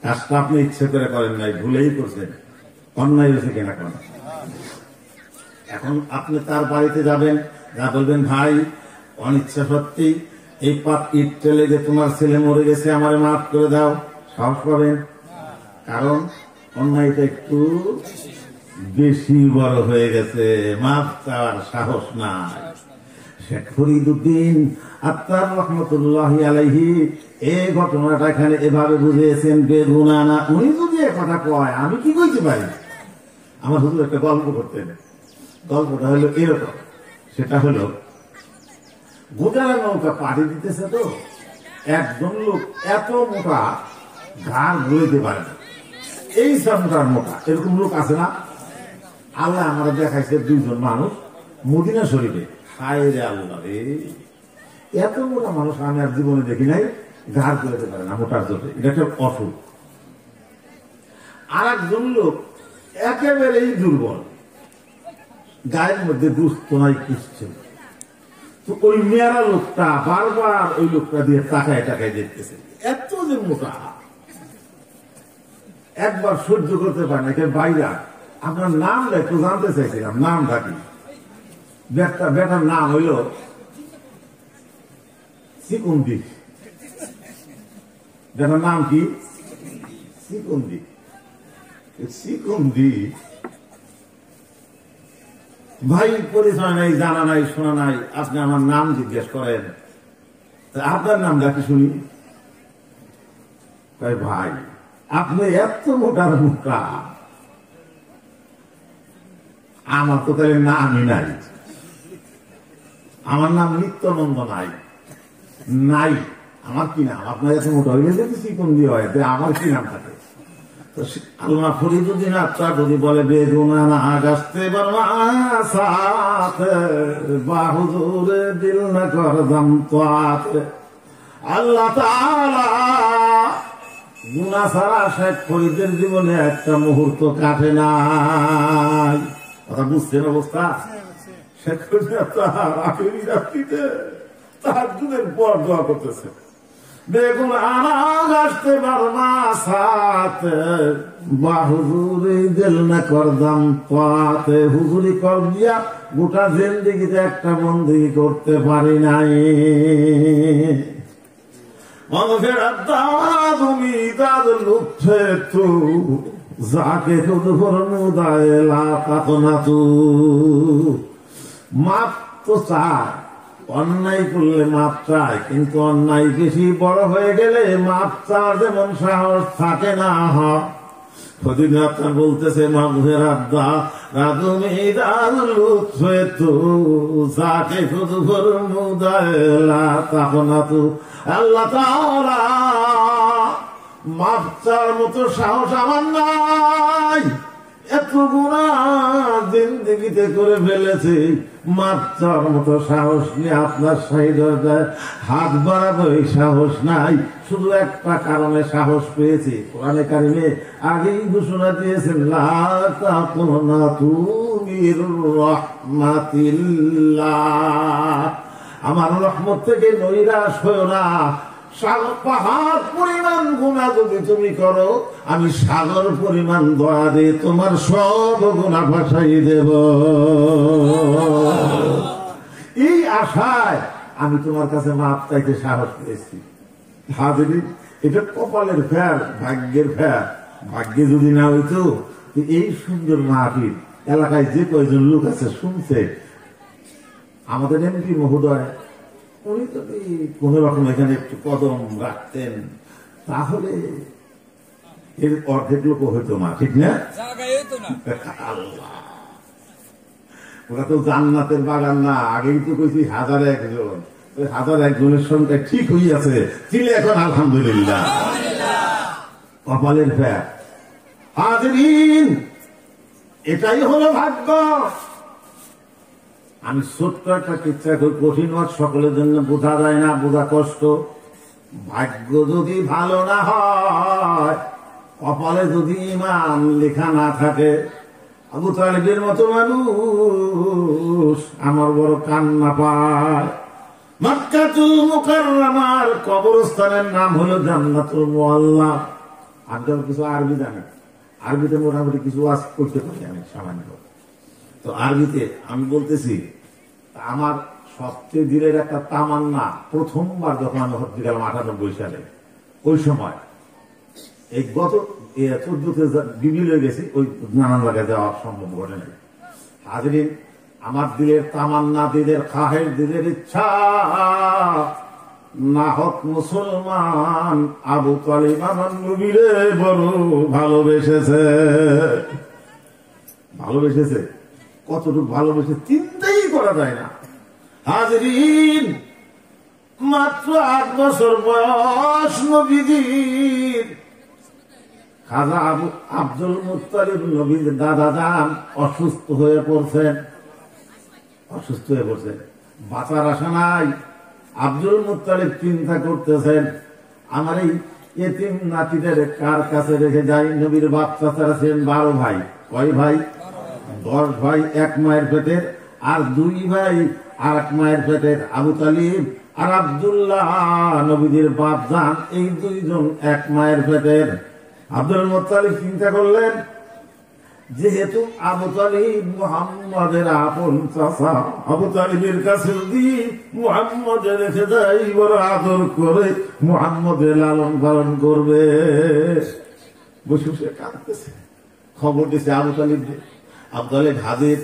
কাজটা আপনি ইচ্ছে করে করেন নাই, ভুলেই করছেন। অন্যায় হয়েছে কিনা? কেন? এখন আপনি তার বাড়িতে যাবেন, যা বলবেন ভাই অনিচ্ছা সত্যি এই ইট টেলে যে তোমার ছেলে মরে গেছে আমারে মাফ করে দাও, সাহস পাবেন? কারণ অন্যায়টা একটু বেশি বড় হয়ে গেছে, মাফ চাওয়ার সাহস নাই। শেখ ফরিদউদ্দিন আত্তার রহমতুল্লাহি আলাইহি এই ঘটনাটা এখানে এভাবে বুঝিয়েছেন, বেগুনা না। উনি যদি কথা কয় আমি কি কইতে পারি? আমার হুজুর একটা গল্প করতেন, গল্পটা হলো এরকম। সেটা হলো গোজারা নৌকা পাড়ি দিতেছে, তো একজন লোক এত মোটা ঘাড় ঘুরেতে পারে না, এই সামটার মোটা, এরকম লোক আছে না? আল্লাহ আমরা দেখাইছে দুইজন মানুষ মদিনা শরীফে। হায় রে আল্লাহ রে, এত মোটা মানুষ আমি আর জীবনে দেখি নাই, ঘাড় ঘুরেতে পারে না মোটার জোরে, এটা একটা অসুখ। আর একজন লোক একেবারেই দুর্বল, গায়ের মধ্যে দুস্থ নাই কিছু ছিল। তো ওই মেয়ারা লোকটা বারবার ওই লোকটা দিয়ে তাকায় তাকায় দেখতেছে, এত যে মোটা, একবার সহ্য করতে পারে না। বাইরা আপনার নামটা একটু জানতে চাইছিলাম, নামটা কি? বেটার নাম হইল সিকুন্দি। বেটার নাম কি? সিকুন্দি। সিকুন্দি ভাই পরিচয় নাই, জানা নাই, শোনা নাই, আপনি আমার নাম জিজ্ঞেস করেন, আপনার নামটা কি শুনি? ভাই আপনি এত মোটার মোটা, আমার তো তাহলে নামই নাই, আমার নাম নিত্যানন্দ নাই, নাই আমার কি নাম? আপনার এত মোটা হয়ে গেছে সিকুন্দি হয়, আমার কি নাম থাকে? আল্লাহ ফরিদুদ্দিন আত্মার যদি বলে বেগুনা না গাছতে বাহুদুর দিল না করদাম তোয়াত, আল্লাহ তাআলা গুনাহ ছাড়া শেখ ফরিদের জীবনে একটা মুহূর্ত কাটে নাই। কথা বুঝছেন অবস্থা? শেখ ফরিদ আখেরি রাত্রিতে তাহাজ্জুদের পর দোয়া করতেছে, বেগুন আনা গাছতে পারবা সাথে বাহুজুরি দিল না করদাম পাতে, হুজুরি কর দিয়া গোটা জিন্দেগিতে একটা বন্দি করতে পারি নাই। তুমি তার লুৎফে তু যাকে খুদ ফরমুদায় লাকাতনা তু, মাপ তো চায়, অন্যায় করলে মাপ চায়, কিন্তু অন্যায় বেশি বড় হয়ে গেলে মাপ চাওয়ার যেমন সাহস থাকে না। ফদিন আপনার বলতেছে মামুহের আব্দা রাজুমি দার লুৎফে তু যাকে খুদ ফরমুদায় লাকাতনা তু, আল্লাহ তাআলা মাপ চাওয়ার মতো সাহস আমার নাই, এত গুনাহ জিন্দেগিতে করে ফেলেছে, মাপ চাওয়ার মতো সাহস নিয়ে আপনার সাইডে হাত বাড়াবো এই সাহস নাই। শুধু একটা কারণে সাহস পেয়েছি, কোরআনে কারিমে আগেই ঘোষণা দিয়েছেন লা তাকুনাতু মির রাহমাতিল্লাহ, আমার রহমত থেকে নৈরাশ হয়ো না। পাহাড় পরিমাণ গুনাহ যদি তুমি করো, আমি সাগর পরিমাণ দয়া দিয়ে তোমার সব গুনাহ ভাসাই দেব। এই আশায় আমি তোমার কাছে মাপ চাইতে সাহস পেয়েছি। হাজিরিন, এটা কপালের ফের, ভাগ্যের ফের। ভাগ্যে যদি না হইতো এই সুন্দর মাহফিল এলাকায় যে কয়জন লোক আছে শুনছে, আমাদের এমপি মহোদয় উনি যদি কোন রকম এখানে একটু কদম রাখতেন তাহলে এর অর্ধেক লোক হইতো না, ঠিক না? আল্লাহ, ওরা তো জান্নাতের বাগান না। আগেই তো কইছি 1001 1001 সংখ্যা ঠিক হইয়াছে, ছিল এখন আলহামদুলিল্লাহ। কপালের ফের। হাজিরিন, এটাই হলো ভাগ্য। আমি ছোট্ট একটা কিচ্ছা করি, কঠিন সকলের জন্য বোঝা যায় না, বোঝা কষ্ট। ভাগ্য যদি ভালো না হয়, কপালে যদি ইমান লেখা না থাকে, আবু তালেবের মতো মানুষ আমার বড় কান্না পায়। মক্কাতুল মুকাররমার কবরস্থানের নাম হলো জান্নাতুল মুআল্লা। আমি তো কিছু আরবি জানি, আরবিতে মোটামুটি কিছু ওয়াজ করতে পারি আমি সামান্য। তো আরবিতে আমি বলতেছি আমার সবচেয়ে দিলের একটা তামান্না, প্রথমবার যখন আমি ভর্তি গেলাম 98 সালে, ওই সময় এই গত 14তে বিবিলে গেছি, ওই নানান জায়গায় যাওয়া সম্ভব ঘটে নাই। হাজরিন, আমার দিলের তামান্না, দিলের খাহের, দিলের ইচ্ছা, না হক মুসলমান আবু তালিব আমার নবীরে বড় ভালোবেসেছে। ভালোবেসেছে, কতটুকু ভালোবেসে চিন্তাই করা যায় না। হাজরিন, মাত্র 8 বছর বয়স নবীজির। খাজা আব্দুল মুত্তালিব নবীর দাদা যান অসুস্থ হয়ে পড়ছেন, বাঁচার আশা নাই। আব্দুল মুত্তালিব চিন্তা করতেছেন, আমার এই এতিম নাতিদের কার কাছে রেখে যাই। নবীর বাচ্চা ছাড়া ছিলেন 12 ভাই। কয় ভাই? 10 ভাই এক মায়ের পেটের, আর 2 ভাই আর এক মায়ের পেটের, আবু তালিব আর আব্দুল্লাহ নবীদের বাপ যান, এই 2 জন এক মায়ের পেটের। আব্দুল মুত্তালিব চিন্তা করলেন, যেহেতু আবু তালিব মুহাম্মাদের আপন চাচা, আবু তালিবের কাছে যদি মুহাম্মাদের রেখে যাই, বড় আদর করে মুহাম্মাদের লালন পালন করবে। বসে বসে কাঁদতেছে, খবর দিছে আবু তালিব। আবু তালিব হাজির,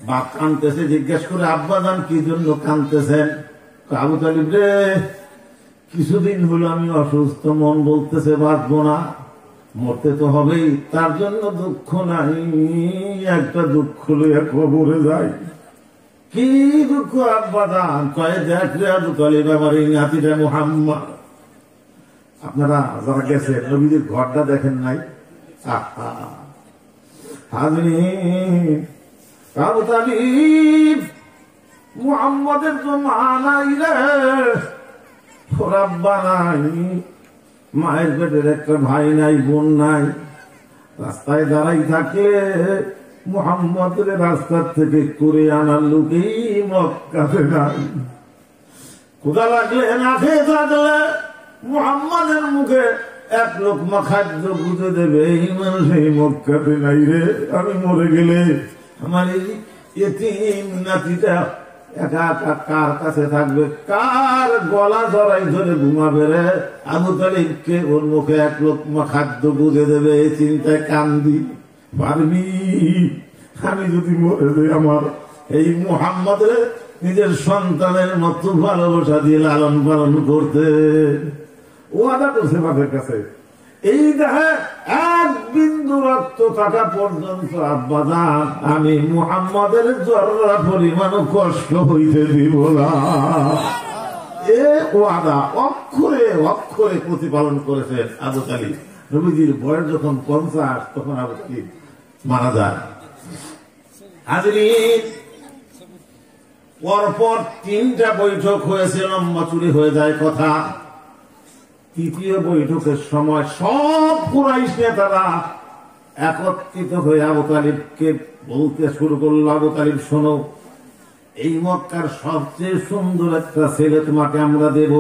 বাপ কাঁদতেছে। জিজ্ঞেস করে, আব্বা যান কি জন্য কাঁদতেছেন? আবু তালিব রে, কিছুদিন হলো আমি অসুস্থ, মন বলতেছে বাঁচবো না, মরতে তো হবেই, তার জন্য দুঃখ নাই, একটা দুঃখ লইয়া কবরে যাই। কি দুঃখ আব্বা যান? কয়ে দেখ রে আবু তালিব, আমার এই নাতিটা মুহাম্মদ। আপনারা যারা গেছেন নবীদের ঘরটা দেখেন নাই? হাজরিন, আবু তালিব মুহাম্মদের তো মা নাই রে, আব্বা নাই, মায়ের পেটের একটা ভাই নাই, বোন নাই। রাস্তায় দাঁড়াই থাকে, মুহাম্মদের রাস্তার থেকে করে আনার লোকেই মক্কাতে নাই। ক্ষুধা লাগলে, না খেয়ে থাকলে মুহাম্মদের মুখে 1 লোকমা খাদ্য গুঁজে দেবে, এই মানুষ এই মক্কাতে নাই রে। আমি মরে গেলে আমার এই এতিম নাতিটা একা একা কার কাছে থাকবে, কার গলা জড়াই ধরে ঘুমাবে রে? আবু তালিবকে ওর মুখে 1 লোকমা খাদ্য গুঁজে দেবে, এই চিন্তায় কান্দি। পারবি? আমি যদি মরে যাই, আমার এই মুহাম্মদের নিজের সন্তানের মতো ভালোবাসা দিয়ে লালন পালন করতে ওয়াদা করছে বাপের কাছে। এই দেখে 1 বিন্দু রক্ত থাকা পর্যন্ত আব্বা যান আমি মুহাম্মদের জর্রা পরিমাণও কষ্ট হইতে দিব না। এ ওয়াদা অক্ষরে অক্ষরে প্রতিপালন করেছেন আবু তালিব। নবীজির বয়স যখন 50, তখন আবু তালিব মারা যায়। হাজরিন, পরপর 3টা বৈঠক হয়েছে, লম্বা চুরি হয়ে যায় কথা। 3য় বৈঠকের সময় সব কুরাইশ নেতারা একত্রিত হয়ে আবু তালিবকে বলতে শুরু করলো, আবু তালিব শোনো, এই মক্কার সবচেয়ে সুন্দর একটা ছেলে তোমাকে আমরা দেব,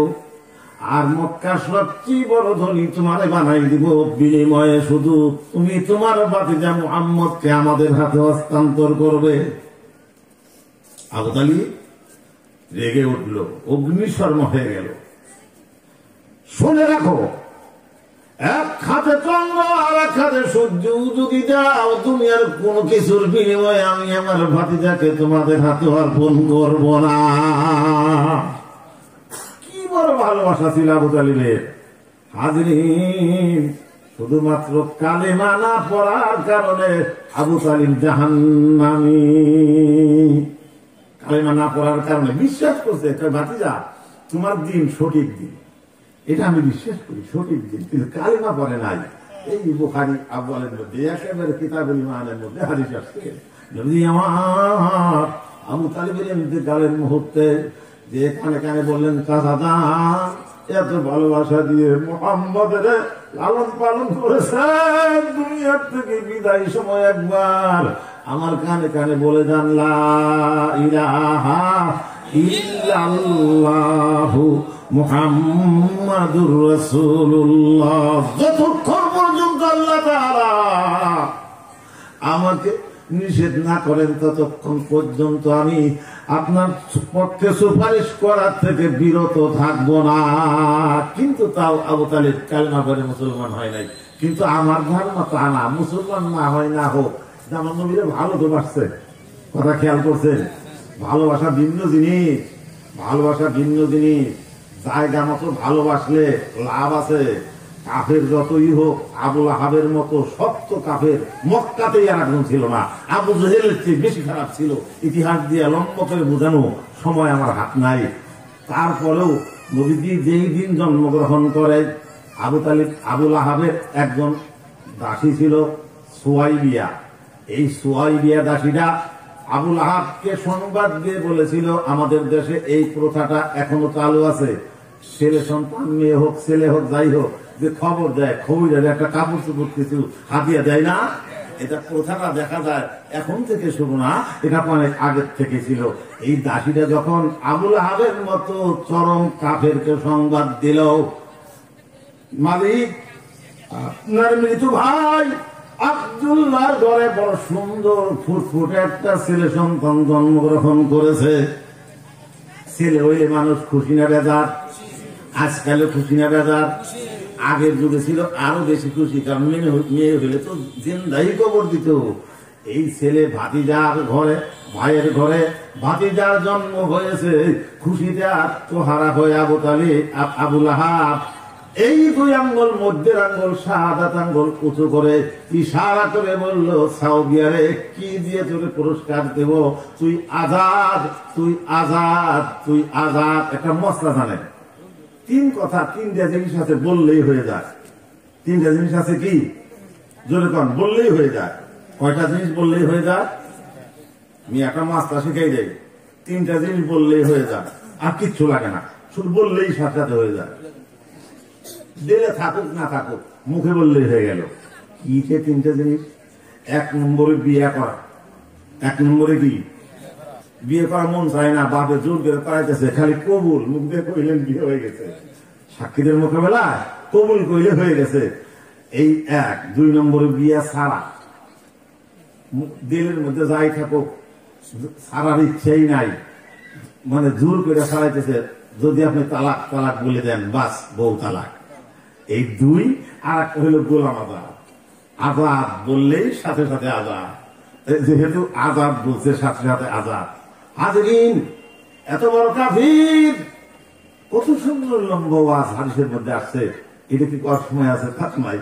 আর মক্কার সবচেয়ে বড় ধনী তোমারে বানাই দিব, বিনিময়ে শুধু তুমি তোমার ভাতিজা মুহাম্মদকে আমাদের হাতে হস্তান্তর করবে। আবু তালিব রেগে উঠল, অগ্নিশর্মা হয়ে গেল। শুনে রাখো, 1 হাতে চন্দ্র আর 1 হাতে সূর্য যদি দাও, দুনিয়ার কোন কিছুর বিনিময়ে আমি আমার ভাতিজাকে তোমাদের হাতে অর্পণ করব না। কি বড় ভালোবাসা ছিল আবু তালিবের। হাজরিন, শুধুমাত্র কালেমা না পড়ার কারণে আবু তালিব জাহান্নামী। কালেমা না পড়ার কারণে বিশ্বাস করছে, ভাতিজা তোমার দিন সঠিক দিন, এটা আমি বিশ্বাস করি, সঠিক দিন, কিন্তু কালেমা পড়ে নাই। এই বুখারী আউয়ালের মধ্যে একেবারে কিতাবুল ইমানের মধ্যে হাদিস আসছে, যদি আমার আবু তালিবের ইন্তেকালের মুহূর্তে যে কানে কানে বললেন, চাচা এত ভালোবাসা দিয়ে মুহাম্মদের লালন পালন করেছেন, দুনিয়ার থেকে বিদায় সময় একবার আমার কানে কানে বলে যান, লা ইলাহা ইল্লাল্লাহু মুহাম্মাদুর রাসূলুল্লাহ। যতক্ষণ পর্যন্ত আল্লাহ তাআলা আমাকে নিষেধ না করেন ততক্ষণ পর্যন্ত আমি আপনার পক্ষে সুপারিশ করার থেকে বিরত থাকবো না। কিন্তু তাও আবু তালিব কালেমা পড়ে মুসলমান হয় নাই। কিন্তু আমার ধারণা তা না, মুসলমান না হয় না হোক, আমার নবীরা ভালো তো বাসছে। কথা খেয়াল করছেন? ভালোবাসা ভিন্ন জিনিস, ভালোবাসা ভিন্ন জিনিস। জায়গা মতো ভালোবাসলে লাভ আছে। কাফের যতই হোক, আবুল আহাবের মতো শক্ত কাফের মক্কাতেই আর একজন ছিল না। আবু জেহেলের চেয়ে বেশি খারাপ ছিল। ইতিহাস দিয়ে লম্ব করে বোঝানো সময় আমার হাত নাই। তারপরেও নবীজি যেই দিন জন্মগ্রহণ করে, আবু তালিব আবুল আহাবের একজন দাসী ছিল সুয়াইবিয়া। এই সুয়াইবিয়া দাসীরা আবুল আহাবকে সংবাদ দিয়ে বলেছিল, আমাদের দেশে এই প্রথাটা এখনো চালু আছে, ছেলে সন্তান মেয়ে হোক ছেলে হোক যাই হোক, যে খবর দেয়, খবর একটা কাপড় চুপড় কিছু হাতিয়ে দেয় না, এটা প্রথাটা দেখা যায় এখন থেকে শুরু না, এটা অনেক আগের থেকে ছিল। এই দাসীটা যখন আবুল আহাবের মতো চরম কাফেরকে সংবাদ দিল, মালিক আপনার মৃত ভাই আব্দুল্লাহর ঘরে বড় সুন্দর ফুটফুটে একটা ছেলে সন্তান জন্মগ্রহণ করেছে। ছেলে হইলে মানুষ খুশি না বেজার? আজকালে খুশি না বেজার? আগের যুগে ছিল আরো বেশি খুশি, কারণ মেয়ে হইলে তো জিন্দাই কবর দিত। এই ছেলে ভাতিজার ঘরে, ভাইয়ের ঘরে ভাতিজার জন্ম হয়েছে, খুশিতে আত্মহারা হয়ে আবু তালিব আবুল আহাব এই দুই আঙ্গুল, মধ্যের আঙ্গুল শাহাদাত আঙ্গুল উঁচু করে ইশারা করে বলল, সাউদিয়ারে কি দিয়ে তোকে পুরস্কার দেব? তুই আজাদ, তুই আজাদ, তুই আজাদ। একটা মশলা জানেন, তিন কথা তিনটা জিনিস আছে, বললেই হয়ে যায়। তিনটা জিনিস আছে, কি জোরে কন, বললেই হয়ে যায়। কয়টা জিনিস বললেই হয়ে যায়? আমি একটা মাস্টার শিখাই যাই, তিনটা জিনিস বললেই হয়ে যায়, আর কিচ্ছু লাগে না, শুধু বললেই সাথে সাথে হয়ে যায়। দিলে থাকুক না থাকুক, মুখে বললেই হয়ে গেল। কি সে তিনটা জিনিস? এক নম্বরে বিয়ে করা। এক নম্বরে কি? বিয়ে করা মন চায় না, বাপে জোর করে করাইতেছে, খালি কবুল, মুখ দিয়ে কইলেন বিয়ে হয়ে গেছে। সাক্ষীদের মোকাবেলায় কবুল কইলে হয়ে গেছে, এই এক। দুই নম্বরে বিয়ে ছাড়া, দিলের মধ্যে যাই থাকুক ছাড়ার ইচ্ছেই নাই, মানে জোর করে ছাড়াইতেছে, যদি আপনি তালাক তালাক বলে দেন, বাস বউ তালাক। এই দুই। আর একটা হইল গোলাম আজাদ। আজাদ বললেই সাথে সাথে আজাদ, যেহেতু আজাদ বলছে সাথে সাথে আজাদ। হাজরিন, এত বড় কাফির, কত সুন্দর লম্ব ওয়াজ হাদিসের মধ্যে আসছে, এটা কি কর সময় আছে? থাক নাই।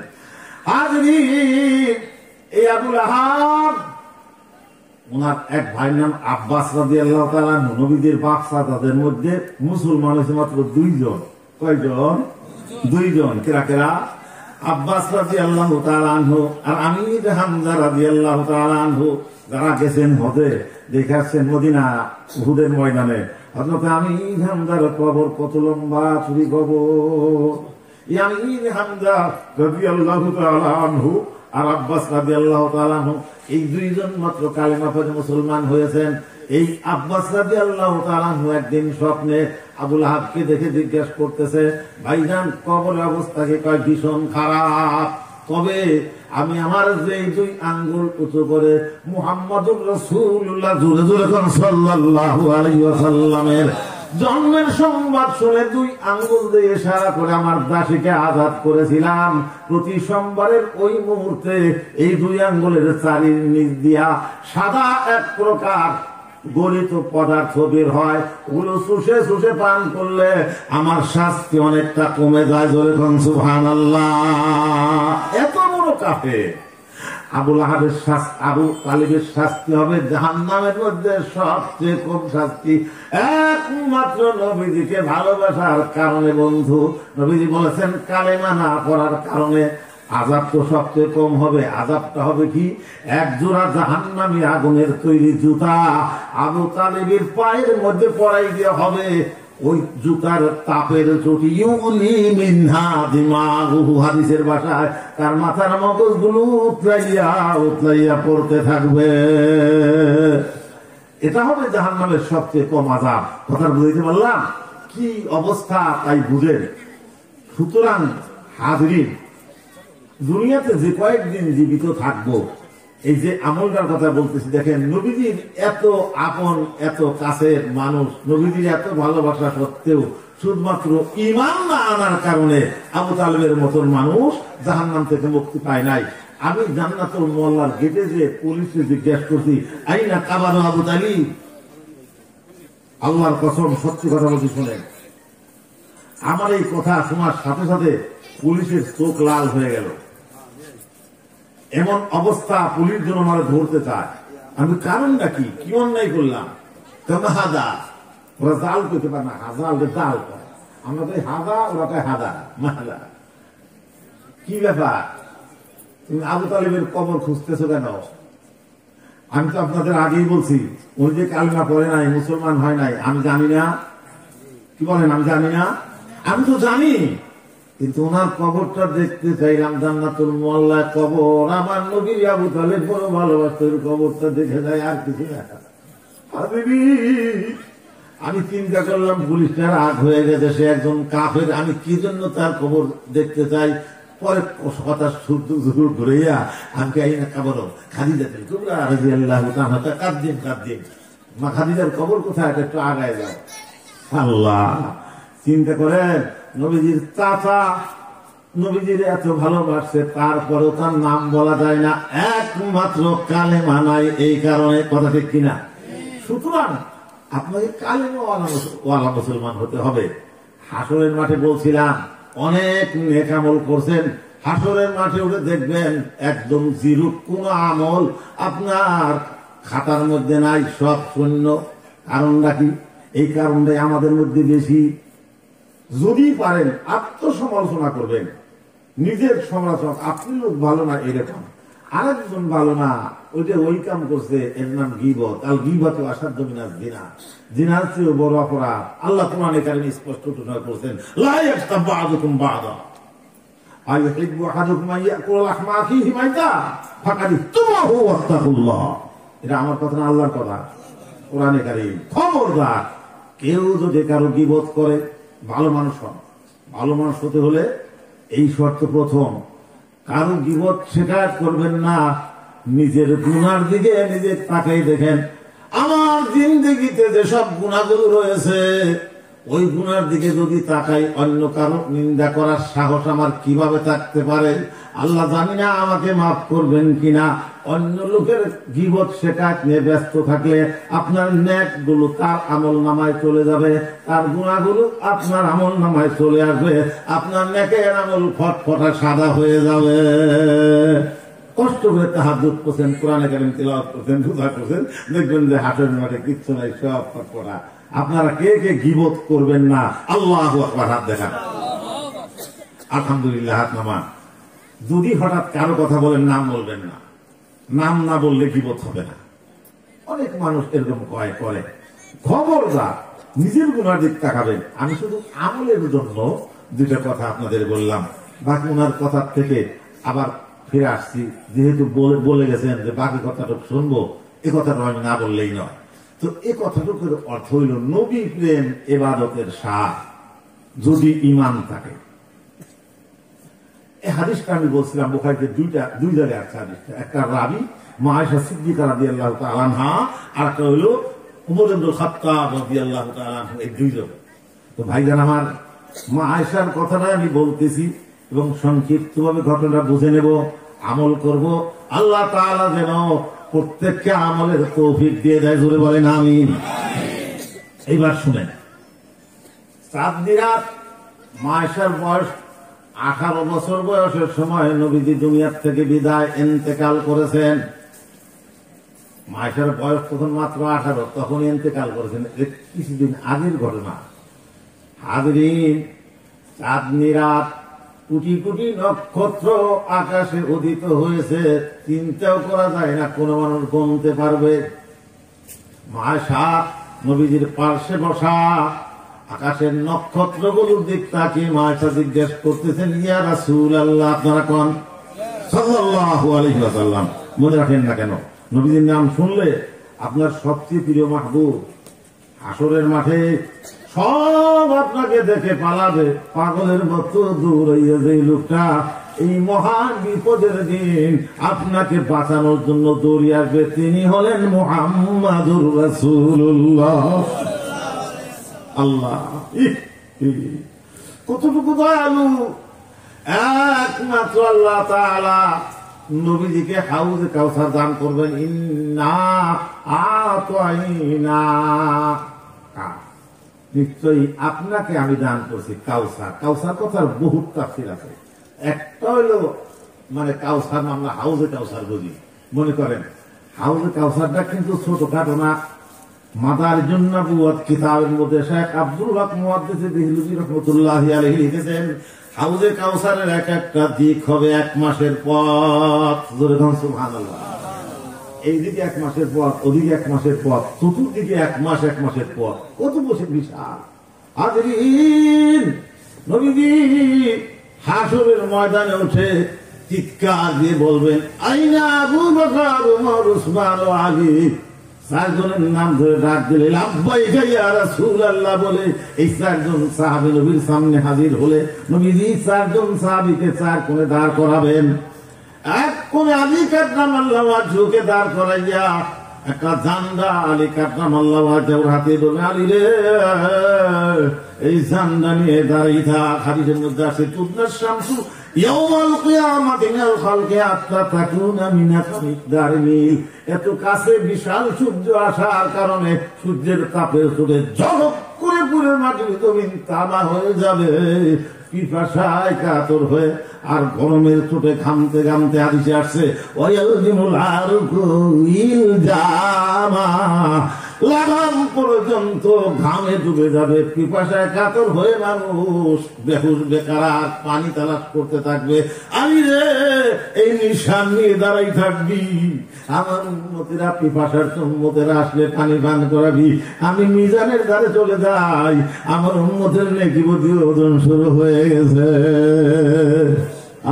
হাজরিন, এই আবুল আহাব, ওনার এক ভাইয়ের নাম আব্বাস রাদিয়াল্লাহু তাআলা, নবীদের বাদশা। তাদের মধ্যে মুসলমান হয়েছে মাত্র দুইজন। কয়জন? দুইজন। কেরা কেরা? আব্বাস রাদিয়াল্লাহু তাআলা আনহু আর আমির হামজা রাদিয়াল্লাহু তাআলা আনহু। যারা গেছেন হজে, দেখাচ্ছেন মদিনা উহুদের ময়দানে, হযরত আমির হামজার কবর কত লম্বা, চুরি কবর। আমির হামজা রাদিয়াল্লাহু তাআলা আনহু আর আব্বাস রাদিয়াল্লাহু তাআলা আনহু, এই দুইজন মাত্র কালেমা পড়ে মুসলমান হয়েছেন। এই আব্বাস রাদিয়াল্লাহু তাআলা আনহু একদিন স্বপ্নে আবুল আহাবকে দেখে জিজ্ঞাসা করতেছে, ভাইজান কবর অবস্থা কি? কয় ভীষণ খারাপ। তবে আমি আমার যে দুই আঙ্গুল উঁচু করে মুহাম্মাদুর রাসূলুল্লাহ জোরে জোরে কোন সাল্লাল্লাহু আলাইহি ওয়াসাল্লামের জন্মের সংবাদ শুনে দুই আঙ্গুল দিয়ে ইশারা করে আমার দাসীকে আজাদ করেছিলাম, প্রতি সোমবারের ওই মুহূর্তে এই দুই আঙ্গুলের চারির নিচ দিয়া সাদা এক প্রকার গলিত পদার্থ বের হয়, ওগুলো চুষে চুষে পান করলে আমার শাস্তি অনেকটা কমে যায়। জোরে কোন সুবহানাল্লাহ। এত বড় কাফের আবুল আহাবের শাস্তি, আবু তালিবের শাস্তি হবে জাহান্নামের মধ্যে সবচেয়ে কম শাস্তি, একমাত্র নবীজিকে ভালোবাসার কারণে। বন্ধু, নবীজি বলেছেন কালেমা না পড়ার কারণে আযাব তো সবচেয়ে কম হবে। আযাবটা হবে কি? এক জোড়া জাহান্নামী আগুনের তৈরি জুতা আবু তালিবের পায়ের মধ্যে পরাই দেওয়া হবে। ওই জুতার তাপের চোটি ইউলি মিনহা দিমাগুহু, হাদিসের ভাষায় তার মাথার মগজগুলো উতলাইয়া উতলাইয়া পড়তে থাকবে। এটা হবে জাহান্নামের সবচেয়ে কম আযাব। কথা বুঝতে পারলাম? কি অবস্থা তাই বুঝেন। সুতরাং হাজরিন, দুনিয়াতে যে কয়েকদিন জীবিত থাকবো, এই যে আমলটার কথা বলতেছি, দেখেন নবীজির এত আপন, এত কাছের মানুষ, নবীজির এত ভালোবাসা সত্ত্বেও শুধুমাত্র ঈমান না আনার কারণে আবু তালেবের মতন মানুষ জাহান্নাম থেকে মুক্তি পায় নাই। আমি জান্নাতুল মোয়াল্লার গেটে যে পুলিশে জিজ্ঞেস করছি, আইনা কাবানো আবু তালিব, আল্লাহর কসম সত্যি কথা বলছি শোনেন, আমার এই কথা শোনার সাথে সাথে পুলিশের চোখ লাল হয়ে গেল। এমন অবস্থা, পুলিশ যেন আমার ধরতে চায়। আমি কারণটা কি, কি অন্যায় করলাম? হাদা, ওরা জাল করতে পারে না, হাজাল জাল করে, আমরা তো হাদা, ওরা কয় হাদা মাহাদা। কি ব্যাপার, তুমি আবু তালেবের কবর খুঁজতেছো কেন? আমি তো আপনাদের আগেই বলছি, উনি যে কালিমা পড়ে নাই, মুসলমান হয় নাই, আমি জানি না। কি বলেন আমি জানি না? আমি তো জানি, কিন্তু ওনার কবরটা দেখতে চাইলাম, জান্নাতুল মোয়াল্লা কবর, আমার নবী আবু তালেব বড় ভালোবাসতেন, কবরটা দেখে যায়, আর কিছু দেখা। আমি চিন্তা করলাম পুলিশটা রাগ হয়ে গেছে, সে একজন কাফের, আমি কি জন্য তার কবর দেখতে চাই। পরে কথা শুরু ঘুরাইয়া আমি কবর খাদিজা কাঁদিন, মা খাদিজার কবর কোথায়, একটু আগায় যাও। আল্লাহ, চিন্তা করেন নবীজির চাচা নবীজির এত ভালোবাসছে, তারপরেও তার নাম বলা যায় না, একমাত্র কালেমা নাই, এই কারণে। কথা ঠিক কিনা? সুতরাং আপনাকে কালেমাওয়ালা মুসলমান হতে হবে। হাসরের মাঠে বলছিলাম, অনেক নেক আমল করছেন, হাসরের মাঠে উঠে দেখবেন একদম জিরো, কোন আমল আপনার খাতার মধ্যে নাই, সব শূন্য। কারণটা কি? এই কারণটাই আমাদের মধ্যে বেশি। যদি পারেন আত্মসমালোচনা করবেন, নিজের সমালোচনা, আপনি লোক ভালো না এরকম, আরেকজন ভালো না, ওইটা ওই কাম করছে, এর নাম গীবত। আল গীবত আসাধ্য মিনাজ জিনা, জিনার চেয়ে বড় অপরাধ। আল্লাহ কোরআনে কারিমে স্পষ্ট ঘোষণা করেছেন, লা ইয়াগতাব বা'দুকুম বা'দা আইয়ুহিব্বু আহাদুকুম আন ইয়াকুলা লাহমা আখিহি মাইতা ফাকাদ ইহতামাহু ওয়াত্তাকুল্লাহ। এটা আমার কথা না, আল্লাহর কথা, কোরআনে কারিম। খবরদার, কেউ যদি কারো গীবত করে, ভালো মানুষ হন। ভালো মানুষ হতে হলে এই শর্ত, প্রথম, কারো গীবত শিকার করবেন না, নিজের গুনার দিকে নিজে তাকাই দেখেন, আমার জিন্দেগিতে যেসব গুনাহগুলো রয়েছে, ওই গুনার দিকে যদি তাকাই, অন্য কারো নিন্দা করার সাহস আমার কিভাবে থাকতে পারে? আল্লাহ জানি না আমাকে মাফ করবেন কিনা। অন্য লোকের গীবত শিকার নিয়ে ব্যস্ত থাকলে আপনার নেক গুলো তার আমল নামায় চলে যাবে, তার গুনাহগুলো আপনার আমল নামায় চলে আসবে, আপনার নেকের আমল ফটফটা সাদা হয়ে যাবে। কষ্ট করে তাহাজ্জুদ করছেন, কোরআনে কারীম তিলাওয়াত করছেন, রোজা করছেন, দেখবেন যে হাটের মাঠে কিচ্ছু নাই, সব ফটফটা। আপনারা কে কে গীবত করবেন না? আল্লাহু আকবার, হাত দেখান। আলহামদুলিল্লাহ, হাত নামান। যদি হঠাৎ কারো কথা বলেন, নাম বলবেন না, নাম না বললে গীবত হবে না। অনেক মানুষ এরকম করে। খবরদার, নিজের গুনার দিক তাকাবেন। আমি শুধু আমলের জন্য দুইটা কথা আপনাদের বললাম, বাকি ওনার কথা থেকে আবার ফিরে আসছি। যেহেতু বলে গেছেন যে বাকি কথাটা শুনবো, এ কথাটা আমি না বললেই নয়। তো এ কথাটুকুর অর্থ হইল, নবী প্রেম ইবাদতের স্বাদ, যদি ঈমান থাকে। এই হাদিসটা আমি বলছিলাম, বুখারীতে দুই জায়গায় আছে হাদিসটা। একটা রাবি মা আয়েশা সিদ্দিকা রাদিয়াল্লাহু তাআলা আনহা, আর একটা হইল উমর ইবনুল খাত্তাব রাদিয়াল্লাহু তাআলা আনহু, এই দুইজন। তো ভাইজান আমার, মা আয়েশার কথাটা আমি বলতেছি এবং সংক্ষিপ্তভাবে ঘটনাটা বুঝে নেব, আমল করব। আল্লাহ তাআলা যেন প্রত্যেককে আমলের তৌফিক দিয়ে দেয়, জোরে বলেন আমিন। এইবার শুনেন, চাঁদনি রাত, মা আয়েশার বয়স 18 বছর বয়সের সময় নবীজি দুনিয়ার থেকে বিদায় ইন্তেকাল করেছেন। মা আয়েশার বয়স তখন মাত্র 18, তখন ইন্তেকাল করেছেন। কিছুদিন আগের ঘটনা। হাজরিন, চাঁদনি রাত, কোটি কোটি নক্ষত্র আকাশে উদিত হয়েছে, চিন্তাও করা যায় না কোন মানুষ গুনতে পারবে। মা আয়েশা নবীজির পার্শ্বে বসা, আকাশের নক্ষত্রগুলোর দিক তাকিয়ে মা আয়েশা জিজ্ঞেস করতেছেন, ইয়া রাসূলুল্লাহ, আপনারা কোন? সাল্লাল্লাহু আলাইহি ওয়াসাল্লাম। মনে রাখেন না কেন, নবীজির নাম শুনলে আপনার সবচেয়ে প্রিয় মাহবুব হাসরের মাঠে সব আপনাকে দেখে পালাবে, পাগলের মতো দৌড়াইয়া যে লোকটা এই মহান বিপদের দিন আপনাকে বাঁচানোর জন্য দৌড়িয়ে আসবে, তিনি হলেন মুহাম্মাদুর রাসূলুল্লাহ। আল্লাহ কতটুকু দয়ালু! একমাত্র আল্লাহ তাআলা নবীজিকে হাউজে কাউসার দান করবেন। ইন্না আতাইনা, নিশ্চয়ই আপনাকে আমি দান করছি কাউসার। কাউসার কথার বহুত তাফসীর আছে। একটা হলো মানে কাউসার আমরা হাউজে কাউসার বুঝি, মনে করেন হাউজে কাউসারটা কিন্তু ছোটখাটো না। মাদারিজুন নবুওয়াত কিতাবের মধ্যে শেখ আব্দুল হক মুহাদ্দিস দেহলভী রাহমাতুল্লাহি আলাইহি লিখেছেন, হাউজে কাউসারের এক একটা দিক হবে 1 মাসের পথ। জোরে বলুন সুবহানাল্লাহ। এইদিকে 1 মাসের পথ, ওদিকে 1 মাসের পথ, চতুর্দিকে 1 মাসের পথ, কত বছর বিশাল। হাজরিন, নবীজি হাসরের ময়দানে উঠে চিৎকার দিয়ে বলবেন, আইনা আবু বকর, ওমর, উসমান ও আলী। 4 জনের নাম ধরে ডাক দিলে লাব্বাইকা ইয়া রাসূলুল্লাহ বলে এই 4 জন সাহাবী নবীর সামনে হাজির হলে নবীজি 4 জন সাহাবীকে 4 কোণে দাঁড় করাবেন। এক কোণে আলী কাররামাল্লাহু ওয়াজহুকে দাঁড় করাইয়া একটা ঝান্ডা আলী কাররামাল্লাহু ওয়াজহুর হাতে ধরে, আলী রে এই ঝান্ডা নিয়ে দাঁড়িয়ে থাক। হাদিসের মধ্যে আছে তুদনাস শামসু ইয়াউমাল কিয়ামাতি মিনাল খালকি হাত্তা তাকুনা মিনাকা মিকদারি মিল। এত কাছে বিশাল সূর্য আসার কারণে সূর্যের তাপে চলে ঝলক করে পুরো মাটির জমিন তামা হয়ে যাবে, পিপাসায় কাতর হয়ে আর গরমের চোটে ঘামতে ঘামতে হাদিসে আসছে ওয়ায়ালজিমুল আরকু ইলজামা, লাগাম পর্যন্ত ঘামে ডুবে যাবে, পিপাসায় কাতর হয়ে মানুষ বেহুশ বেকার পানি তালাশ করতে থাকবে। আমি রে এই নিশান নিয়ে দাঁড়াই থাকবি, আমার উম্মতেরা পিপাসার উম্মতেরা আসলে পানি পান করাবি। আমি মিজানের ধারে চলে যাই, আমার উম্মতের নেকিবতী ওজন শুরু হয়ে গেছে।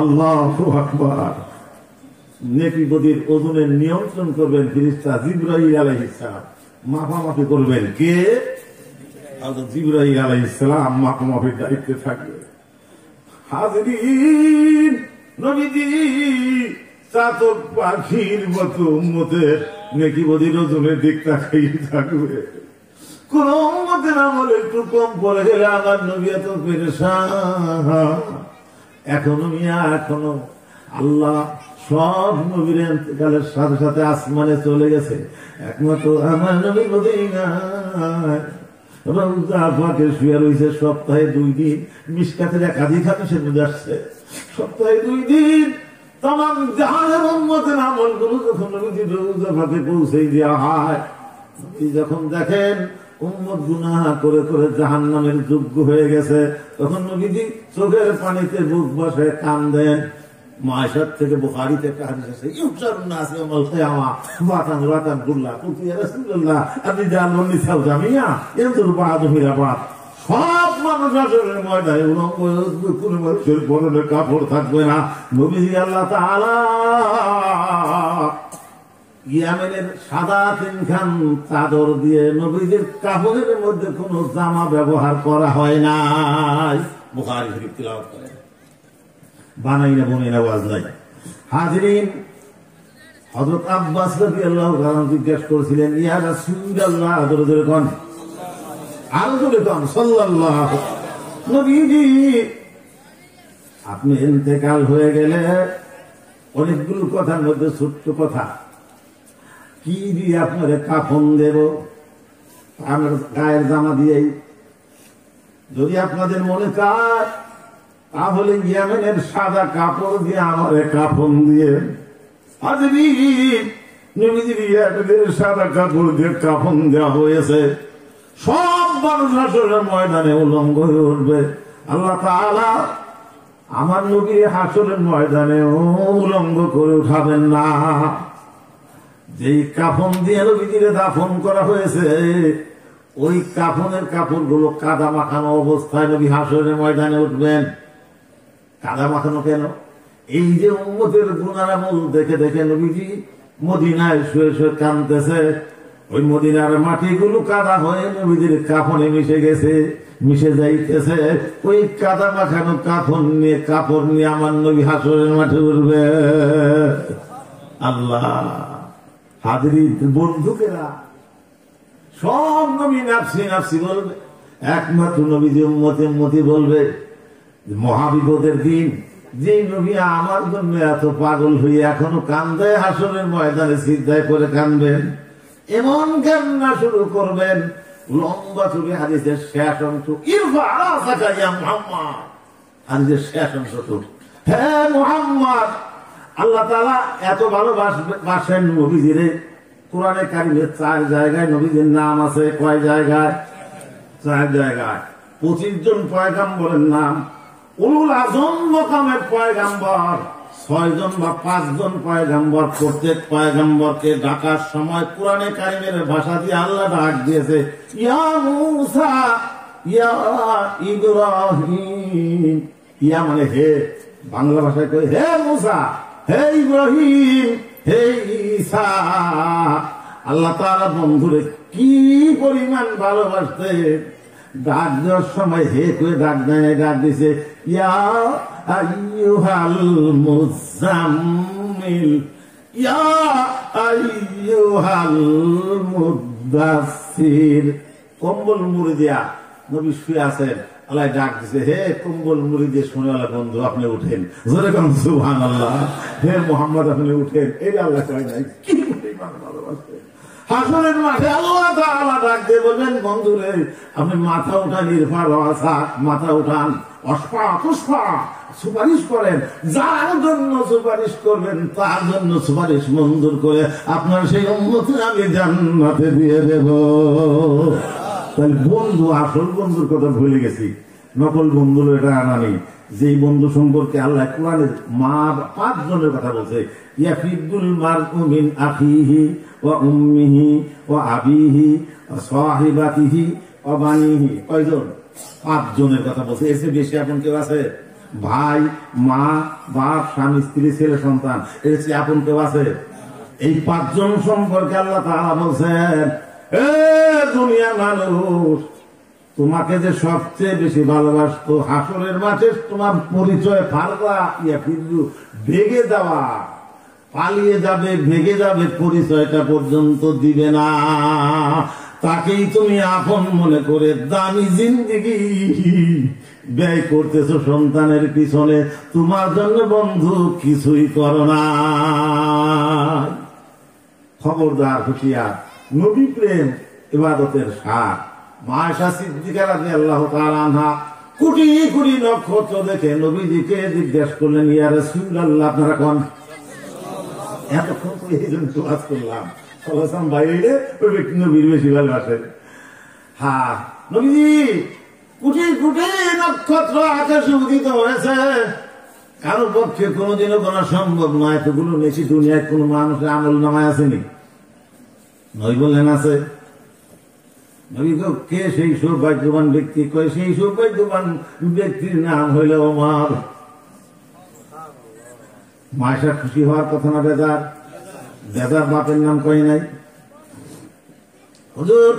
আল্লাহু আকবার। নেকিবতীর ওজনের নিয়ন্ত্রণ করবেন ফেরেশতা জিবরাইল আলাইহিস সালাম, মাপামাপি করবেন কে? জিবরাইল আলাইহিস সালাম মাপামাপির দায়িত্বে থাকবে। হাজরিন, নবীজি চাতক পাখির মতো উম্মতের নেকিবতীর ওজনের দিক তাকিয়ে থাকবে। কোন উম্মতের আমল একটু কম পড়ে গেলে আমার নবী এত পেরেশান। এখনো আল্লাহ সব নবীর ইন্তেকালের সাথে সাথে আসমানে চলে গেছে, একমাত্র আমার নবী মদিনায় রওজা পাকে শুয়ে রয়েছে। সপ্তাহে 2 দিন মিশকাতের একাধিক হাদিসের মধ্যে আসছে, সপ্তাহে 2 দিন তামাম জাহানের উম্মতের আমলগুলো যখন নবীজি রওজা পাকে পৌঁছে দেওয়া হয়, যখন দেখেন উম্মত গুনাহ করে করে জাহান্নামের যোগ্য হয়ে গেছে, তখন নবীজি চোখের পানিতে বুক বসে কান্দেন। মায়েশার থেকে বুখারীতে একটা হাদিস আছে, ইউসারুন নাস ইয়াউমাল কিয়ামা ওয়াতান ওয়াতান গুল্লা কুতি ইয়া রাসূলুল্লাহ আপনি জানুন নিসাও জামিয়া ইয়ানজুর বাদুহু ইলা বাদ। সব মানুষ আসলে ময়দানে উলঙ্গ কোনো মানুষের পরনে কাপড় থাকবে না। নবীজি আল্লাহ তাআলা ইয়ামেনের সাদা 3খান চাদর দিয়ে নবীজির কাপড়ের মধ্যে কোনো জামা ব্যবহার করা হয় নাই। বুখারী শরীফ তিলাওয়াত করেন, বানাই না বনে আওয়াজ নাই। হাজরিন, হযরত আব্বাস রাদিয়াল্লাহু তাআলা জিজ্ঞাসা করেছিলেন, ইয়া রাসূলুল্লাহ, জোরে জোরে কোন, আরো জোরে কোন, সাল্লাল্লাহু নবীজি আপনি ইন্তেকাল হয়ে গেলে অনেকগুলো কথার মধ্যে ছোট্ট কথা, কি দিয়ে আপনারে কাফন দেব? আমার গায়ের জামা দিয়েই। যদি আপনাদের মনে চায় তাহলে ইয়ামেনের সাদা কাপড় দিয়ে আমারে কাফন দিয়ে। নবীজির ইয়ামেনের সাদা কাপড় দিয়ে কাফন দেওয়া হয়েছে। সব মানুষ হাসরের ময়দানে উলঙ্গ হয়ে উঠবে। আল্লাহ তাআলা আমার নবীর হাসরের ময়দানে উলঙ্গ করে উঠাবেন না। যেই কাফন দিয়ে নবীজিরে দাফন করা হয়েছে, ওই কাফনের কাপড়গুলো কাদা মাখানো অবস্থায় নবী হাসরের ময়দানে উঠবেন। কাদা মাখানো কেন? এই যে উম্মতের গুনার আমল দেখে দেখে নবীজি মদিনায় শুয়ে শুয়ে কাঁদতেছে, ওই মদিনার মাটিগুলো কাদা হয়ে নবীজির কাফনে মিশে গেছে। মিশে যাইতেছে, ওই কাদা মাখানো কাপড় নিয়ে আমার নবী হাসরের মাঠে উঠবে। আল্লাহ হাজির বন্ধুকেরা সব নবী নাফসি নাফসি বলবে, একমাত্র নবী যে উম্মতি বলবে মহাবিপদের দিন যে নবী আমার জন্য এত পাগল হয়ে এখনো কান্দে, হাসরের ময়দানে সিজদায় করে কানবেন, এমন কান্না শুরু করবেন লম্বা চুলে। হাদিসের শেষ অংশ ইরফা রাসাকা ইয়া মুহাম্মদ, হাদিসের শেষ অংশ তো হে মুহাম্মদ, আল্লাহ তাআলা এত ভালোবাসেন নবীজিরে। কোরআনে কারিমে 4 জায়গায় নবীজির নাম আছে। কয় জায়গায়? 4 জায়গায়। 25 জন পয়গাম্বরের নাম। উলুল আযম মাকামের পয়গাম্বর 6 জন বা 5 জন পয়গাম্বর। প্রত্যেক পয়গাম্বরকে ডাকার সময় কোরআনে কারিমের ভাষা দিয়ে আল্লাহ ডাক দিয়েছে, ইয়া মূসা, ইয়া ইব্রাহিম। ইয়া মানে হে, বাংলা ভাষায় কই হে মূসা, হে ইব্রাহিম, হে ঈসা। আল্লাহ তাআলা বন্ধুরে কি পরিমাণ ভালোবাসতে, ডাক দেওয়ার সময় হে করে ডাক দেয়, ডাক দিছে ইয়া আইয়ুহাল মুজাম্মিল, ইয়া আইয়ুহাল মুদাসসির। কম্বল মুড়ি দিয়া নবী শুয়ে আছেন, আল্লাহ ডাক দিছে হে কম্বল মুড়ি দিয়ে শুনেওয়ালা বন্ধু আপনি উঠেন, জোরে কোন সুবহানাল্লাহ। হে মুহাম্মদ আপনি উঠেন। এই আল্লাহ কয় নাই কি পরিমাণ ভালোবাসে। হাসরের মাঠে আল্লাহ তাআলা ডাক দিয়ে বলবেন, বন্ধুরে আপনি মাথা উঠান, ইরফা রাসা, মাথা উঠান, অস্পা তুষ্পা, সুপারিশ করেন, যার জন্য সুপারিশ করবেন তার জন্য সুপারিশ মঞ্জুর করে আপনার সেই উম্মতকে আমি জান্নাতে দিয়ে দেব। তাহলে বন্ধু, আসল বন্ধুর কথা ভুলে গেছি, নকল বন্ধু এটা আনা নেই। যেই বন্ধু সম্পর্কে আল্লাহ কোরআনের 5 জনের কথা বলছে, ইয়াফিদুল মারউ মিন আখিহি ওয়া উম্মিহি ওয়া আবিহি ওয়া সাহিবাতিহি ওয়া বানিহি। কয়জন? 5 জনের কথা বলছে। এসে বেশি আপন কেউ আছে? ভাই, মা, বাপ, স্বামী, স্ত্রী, ছেলে, সন্তান, এর চেয়ে আপন কেউ আছে? এই 5 জন সম্পর্কে আল্লাহ তাআলা বলছেন, এ দুনিয়ার মানুষ, তোমাকে যে সবচেয়ে বেশি ভালোবাসতো, হাসরের মাঠে তোমার পরিচয় ফারদা ইয়া ফিরু, ভেগে যাওয়া, পালিয়ে যাবে, ভেগে যাবে, পরিচয়টা পর্যন্ত দিবে না, তাকেই তুমি আপন মনে করে দামি জিন্দেগি ব্যয় করতেছো সন্তানের পিছনে। তোমার জন্য বন্ধু কিছুই করো না। খবরদার, হুঁশিয়ার। নবী প্রেম ইবাদতের সার। মা আয়েশা সিদ্দিকা রাদিয়াল্লাহু তাআলা আনহা কোটি কোটি নক্ষত্র দেখে নবীজিকে জিজ্ঞেস করলেন, ইয়া রাসূলুল্লাহ, আপনারা কোন? এতক্ষণ তো এই জন্য ওয়াজ করলাম, সাল্লাল্লাহু বাইরে ওই ব্যক্তি নবীর বেশি ভালোবাসেন। হ্যাঁ নবীজি, কোটি কোটি নক্ষত্র আকাশে উদিত হয়েছে, কারোর পক্ষে কোনোদিনও গোনা সম্ভব নয়। এতগুলো বেশি দুনিয়ায় কোন মানুষের আমল নামায় আসেনি? নবী বললেন আছে। নবী কে সেই সৌভাগ্যবান ব্যক্তি? কয় সেই সৌভাগ্যবান ব্যক্তির নাম হইল ওমর। মায়েশা খুশি হওয়ার কথা না? বেজার? বেজার বাপের নাম কই নাই? হুজুর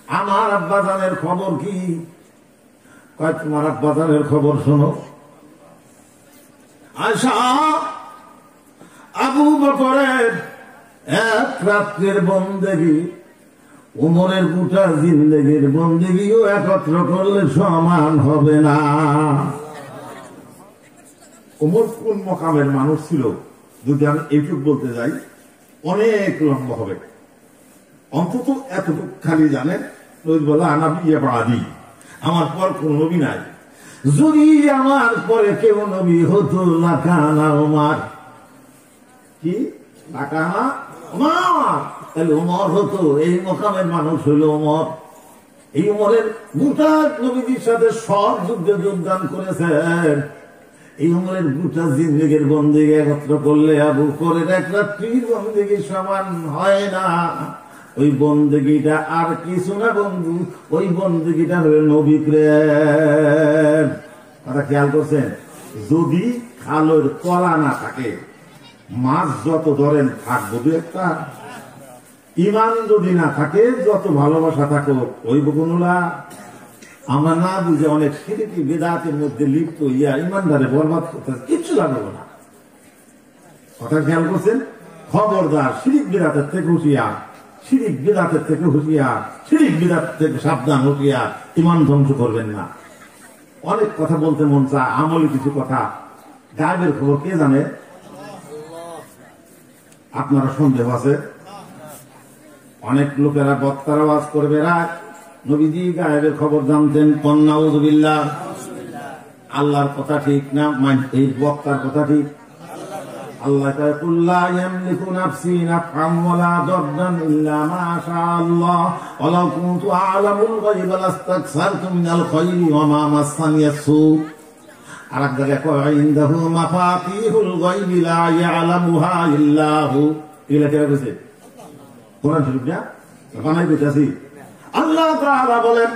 আমার আব্বাজানের খবর কি? কয় তোমার আব্বাজানের খবর শোনো। আয়েশা আবু বকরের এক রাত্রের বন্দেগী উমরের গোটা জিন্দেগির বন্দেগীও একত্র করলে সমান হবে না। উমর কোন মকামের মানুষ ছিল যদি আমি এইটুক বলতে যাই অনেক লম্বা হবে। অন্তত এতটুকু খালি জানেন, বলে আনাবি আদি, আমার পর কোন নবী নাই। যদি আমার পরে কেউ নবী হতো লাকানা ওমর। কি লাকানা ওমর? তাহলে ওমর হতো। এই মকামের মানুষ হইল ওমর। এই ওমরের গোটা নবীদের সাথে সব যুদ্ধে যোগদান করেছেন। এই উমরের গোটা জিন্দেগির বন্দেগী একত্র করলে আবু বকরের এক রাত্রির বন্দেগী সমান হয় না। ওই বন্দেগীটা আর কিছু না বন্ধু, ওই বন্দেগীটা হলো নবী প্রেম। কথা খেয়াল করছেন? যদি খালের তলা না থাকে, মাছ যত ধরেন থাকবো দু একটা। ইমান যদি না থাকে, যত ভালোবাসা থাকো ওই বগুনুলা। আমরা না বুঝে অনেক শিরকি বিদআতের মধ্যে লিপ্ত হইয়া ইমানদারে বরবাদ করতে কিচ্ছু লাগবে না। কথা খেয়াল করছেন? খবরদার, শিরিক বিদআতের থেকে হুঁশিয়ার, শিরিক বিদআতের থেকে হুঁশিয়ার, শিরিক বিদআত থেকে সাবধান, হুঁশিয়ার। ইমান ধ্বংস করবেন না। অনেক কথা বলতে মন চায়, আমলি কিছু কথা। গায়েবের খবর কে জানে? আপনারা সন্দেহ আছে? অনেক লোকেরা বক্তার আওয়াজ করবে, রাত নবীজি গায়েবের খবর জানতেন। নাউযুবিল্লাহ। আল্লাহর কথা ঠিক না, এই বক্তার কথা ঠিক? আল্লাহ কয়, কুল লা ইয়ামলিকু নাফসি নাফআন ওয়ালা দাররান ইল্লা মা শাআল্লাহ ওয়া লাউ কুনতু আ'লামুল গায়বা লাস্তাকসারতু মিনাল খায়রি ওয়া মা মাসানিয়াস সু। আরেক জায়গায় কয়, ইনদাহু মাফাতিহুল গায়বি লা ইয়ালামুহা ইল্লা হু। এগুলা কে বলেছে? কোরআন শরীফ না? বানাই বলতেছি। আল্লাহ তাআলা বলেন,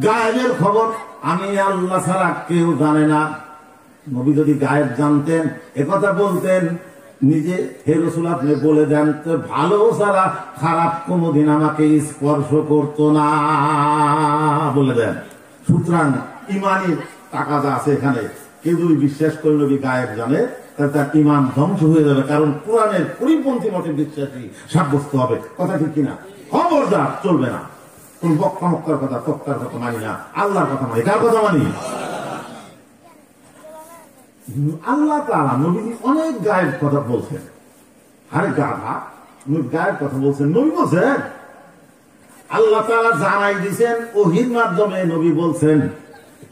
গায়েবের খবর আমি আল্লাহ ছাড়া কেউ জানে না। নবী যদি গায়েব জানতেন একথা বলতেন নিজে, হে রাসূল আপনি বলে দেন তো ভালো ছাড়া খারাপ কোনদিন আমাকে স্পর্শ করতো না, বলে দেন। সুতরাং ইমানি তাকাদা আছে এখানে। কেউ যদি বিশ্বাস করে নবী গায়েব জানে তাহলে তার ইমান ধ্বংস হয়ে যাবে, কারণ কোরআনের পরিপন্থী মতে বিশ্বাসী সাব্যস্ত হবে। কথা ঠিক কিনা? খবরদার, চলবে না। কোন বক্তা মক্কার কথা, তক্তার কথা মানি না, আল্লাহর কথা মানি। কার কথা মানি? আল্লাহ তাআলা নবীজি অনেক গায়েব কথা বলছেন। আরে গাধা, গায়েব কথা বলছেন? নবী বলছেন। আল্লাহ তাআলা জানাই দিয়েছেন ওহীর মাধ্যমে। নবী বলছেন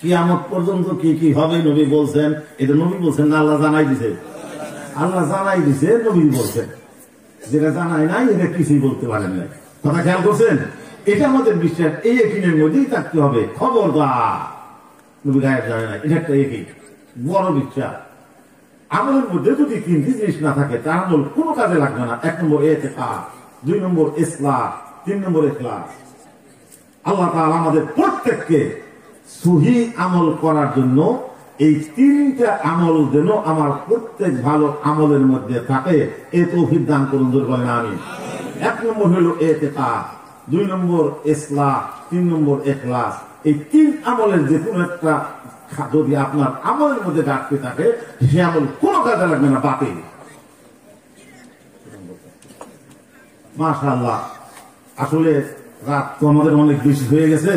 কিয়ামত পর্যন্ত কি কি হবে নবী বলছেন। এটা নবী বলছেন না আল্লাহ জানাই দিছে? আল্লাহ জানাই দিছে, নবী বলছেন। যেটা জানাই নাই এটা কিছুই বলতে পারেন না। কথা খেয়াল করছেন? এটা আমাদের বিশ্বাস, এই ইয়াকিনের মধ্যেই থাকতে হবে। খবরদার, নবী গায়েব জানে না, এটা একটা ইয়াকিন, বড় বিশ্বাস। আমলের মধ্যে যদি তিনটি জিনিস না থাকে তার আমল কোনো কাজে লাগবে না। 1 নম্বর ইতিকাদ, 2 নম্বর ইসলাহ, 3 নম্বর ইখলাস। আল্লাহ তাআলা আমাদের প্রত্যেককে সহি আমল করার জন্য এই 3টা আমল যেন আমার প্রত্যেক ভালো আমলের মধ্যে থাকে, এই তৌফিক দান করুন। বলেন আমিন। 1 নম্বর হলো ইতিকাদ, 2 নম্বর ইসলাহ, 3 নম্বর ইখলাস। এই 3 আমলের যে কোনো একটা যদি আপনার আমলের মধ্যে ঘাটতি থাকে সে আমল কোনো কাজে লাগবে না, বাতিল। মাশাআল্লাহ। আসলে রাত তো আমাদের অনেক বেশি হয়ে গেছে।